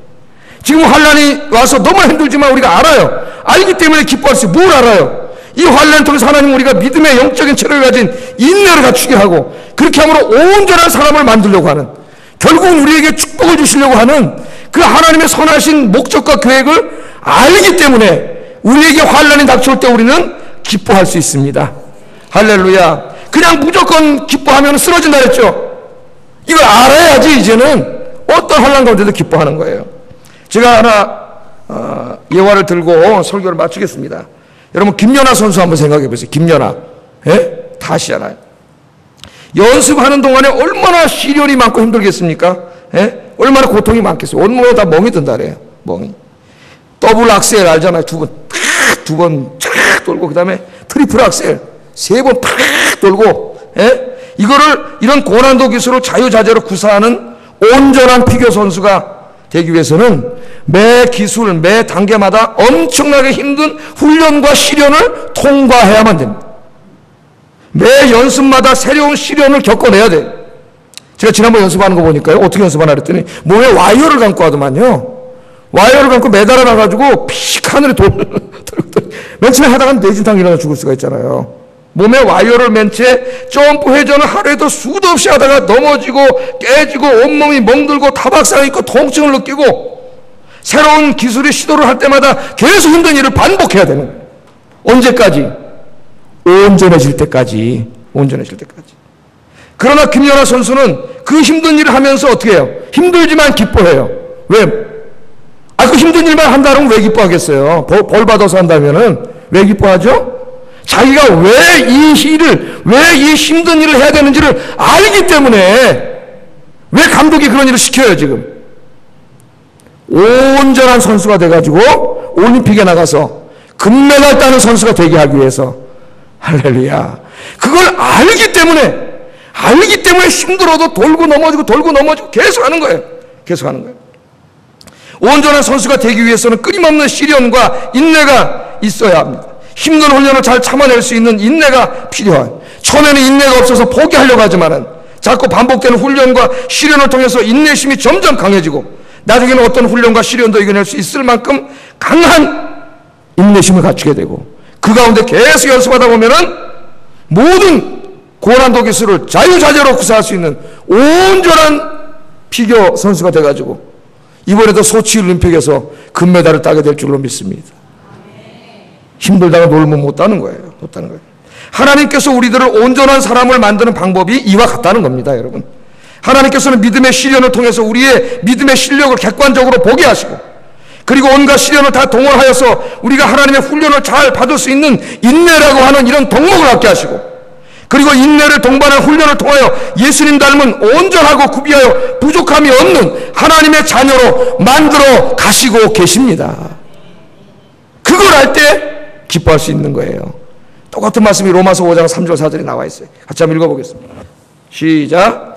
지금 환난이 와서 너무 힘들지만 우리가 알아요. 알기 때문에 기뻐할 수 있어요. 뭘 알아요? 이 환난을 통해서 하나님은 우리가 믿음의 영적인 체력을 가진 인내를 갖추게 하고 그렇게 함으로 온전한 사람을 만들려고 하는, 결국은 우리에게 축복을 주시려고 하는 그 하나님의 선하신 목적과 계획을 알기 때문에 우리에게 환난이 닥쳐올 때 우리는 기뻐할 수 있습니다. 할렐루야. 그냥 무조건 기뻐하면 쓰러진다 했죠. 이걸 알아야지 이제는 어떤 환난 가운데도 기뻐하는 거예요. 제가 하나 예화를 들고 설교를 마치겠습니다. 여러분, 김연아 선수 한번 생각해 보세요. 김연아, 다시 하나요. 연습하는 동안에 얼마나 시련이 많고 힘들겠습니까? 얼마나 고통이 많겠어요. 온몸에 다 멍이 든다 그래요. 멍이. 더블 악셀 알잖아요. 두 번 쫙 돌고, 그 다음에 트리플 악셀 3번 팍 돌고, 이런 고난도 기술을 자유자재로 구사하는 온전한 피겨 선수가 되기 위해서는 매 기술, 매 단계마다 엄청나게 힘든 훈련과 시련을 통과해야만 됩니다. 매 연습마다 새로운 시련을 겪어내야 돼요. 제가 지난번 연습하는 거 보니까요, 어떻게 연습하나 그랬더니 몸에 와이어를 감고 하더만요. 와이어를 감고 매달아 놔가지고 픽 하늘에 맨 처음에 하다가 뇌진탕 일어나 죽을 수가 있잖아요. 몸에 와이어를 맨 채 점프 회전을 하루에도 수도 없이 하다가 넘어지고 깨지고 온몸이 멍들고 타박상 있고 통증을 느끼고 새로운 기술의 시도를 할 때마다 계속 힘든 일을 반복해야 되는 거예요. 언제까지? 온전해질 때까지. 그러나 김연아 선수는 그 힘든 일을 하면서 어떻게 해요? 힘들지만 기뻐해요. 왜? 그 힘든 일만 한다면 왜 기뻐하겠어요? 벌 받아서 한다면은 왜 기뻐하죠? 자기가 왜 이 힘든 일을 해야 되는지를 알기 때문에. 왜 감독이 그런 일을 시켜요, 지금? 온전한 선수가 돼가지고 올림픽에 나가서 금메달 따는 선수가 되게 하기 위해서. 할렐루야. 그걸 알기 때문에 힘들어도 돌고 넘어지고 계속 하는 거예요. 온전한 선수가 되기 위해서는 끊임없는 시련과 인내가 있어야 합니다. 힘든 훈련을 잘 참아낼 수 있는 인내가 필요한, 처음에는 인내가 없어서 포기하려고 하지만은 자꾸 반복되는 훈련과 시련을 통해서 인내심이 점점 강해지고 나중에는 어떤 훈련과 시련도 이겨낼 수 있을 만큼 강한 인내심을 갖추게 되고, 그 가운데 계속 연습하다 보면은 모든 고난도 기술을 자유자재로 구사할 수 있는 온전한 피겨 선수가 돼가지고 이번에도 소치 올림픽에서 금메달을 따게 될 줄로 믿습니다. 힘들다가 놀면 못 따는 거예요. 하나님께서 우리들을 온전한 사람을 만드는 방법이 이와 같다는 겁니다, 여러분. 하나님께서는 믿음의 시련을 통해서 우리의 믿음의 실력을 객관적으로 보게 하시고, 그리고 온갖 시련을 다 동원하여서 우리가 하나님의 훈련을 잘 받을 수 있는 인내라고 하는 이런 덕목을 갖게 하시고, 그리고 인내를 동반한 훈련을 통하여 예수님 닮은 온전하고 구비하여 부족함이 없는 하나님의 자녀로 만들어 가시고 계십니다. 그걸 알 때 기뻐할 수 있는 거예요. 똑같은 말씀이 로마서 5장 3절 4절에 나와 있어요. 같이 한번 읽어보겠습니다. 시작.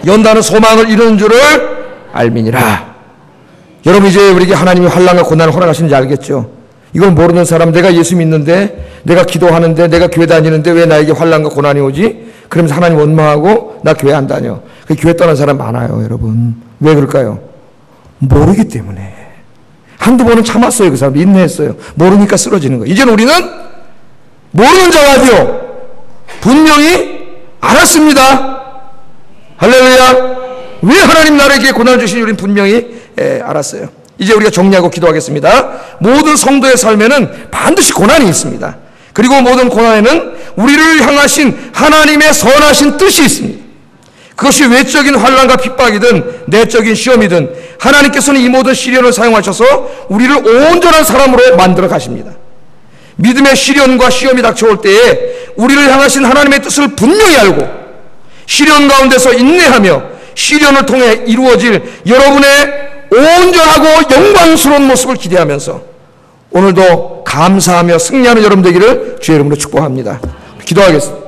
연단은 소망을 이루는 줄을 알미니라. 여러분, 이제 우리에게 하나님이 환난과 고난을 허락하시는지 알겠죠? 이걸 모르는 사람, 내가 예수 믿는데, 내가 기도하는데, 내가 교회 다니는데 왜 나에게 환난과 고난이 오지? 그러면서 하나님 원망하고 나 교회 안 다녀. 교회 떠난 사람 많아요, 여러분. 왜 그럴까요? 모르기 때문에. 한두 번은 참았어요. 그 사람 인내했어요. 모르니까 쓰러지는 거예요. 이제는 우리는 모르는 자가 아니요 분명히 알았습니다. 할렐루야. 왜 하나님 나라에게 고난을 주시는지 우리는 분명히 알았어요. 이제 우리가 정리하고 기도하겠습니다. 모든 성도의 삶에는 반드시 고난이 있습니다. 그리고 모든 고난에는 우리를 향하신 하나님의 선하신 뜻이 있습니다. 그것이 외적인 환난과 핍박이든 내적인 시험이든 하나님께서는 이 모든 시련을 사용하셔서 우리를 온전한 사람으로 만들어 가십니다. 믿음의 시련과 시험이 닥쳐올 때에 우리를 향하신 하나님의 뜻을 분명히 알고 시련 가운데서 인내하며 시련을 통해 이루어질 여러분의 온전하고 영광스러운 모습을 기대하면서 오늘도 감사하며 승리하는 여러분 되기를 주의 이름으로 축복합니다. 기도하겠습니다.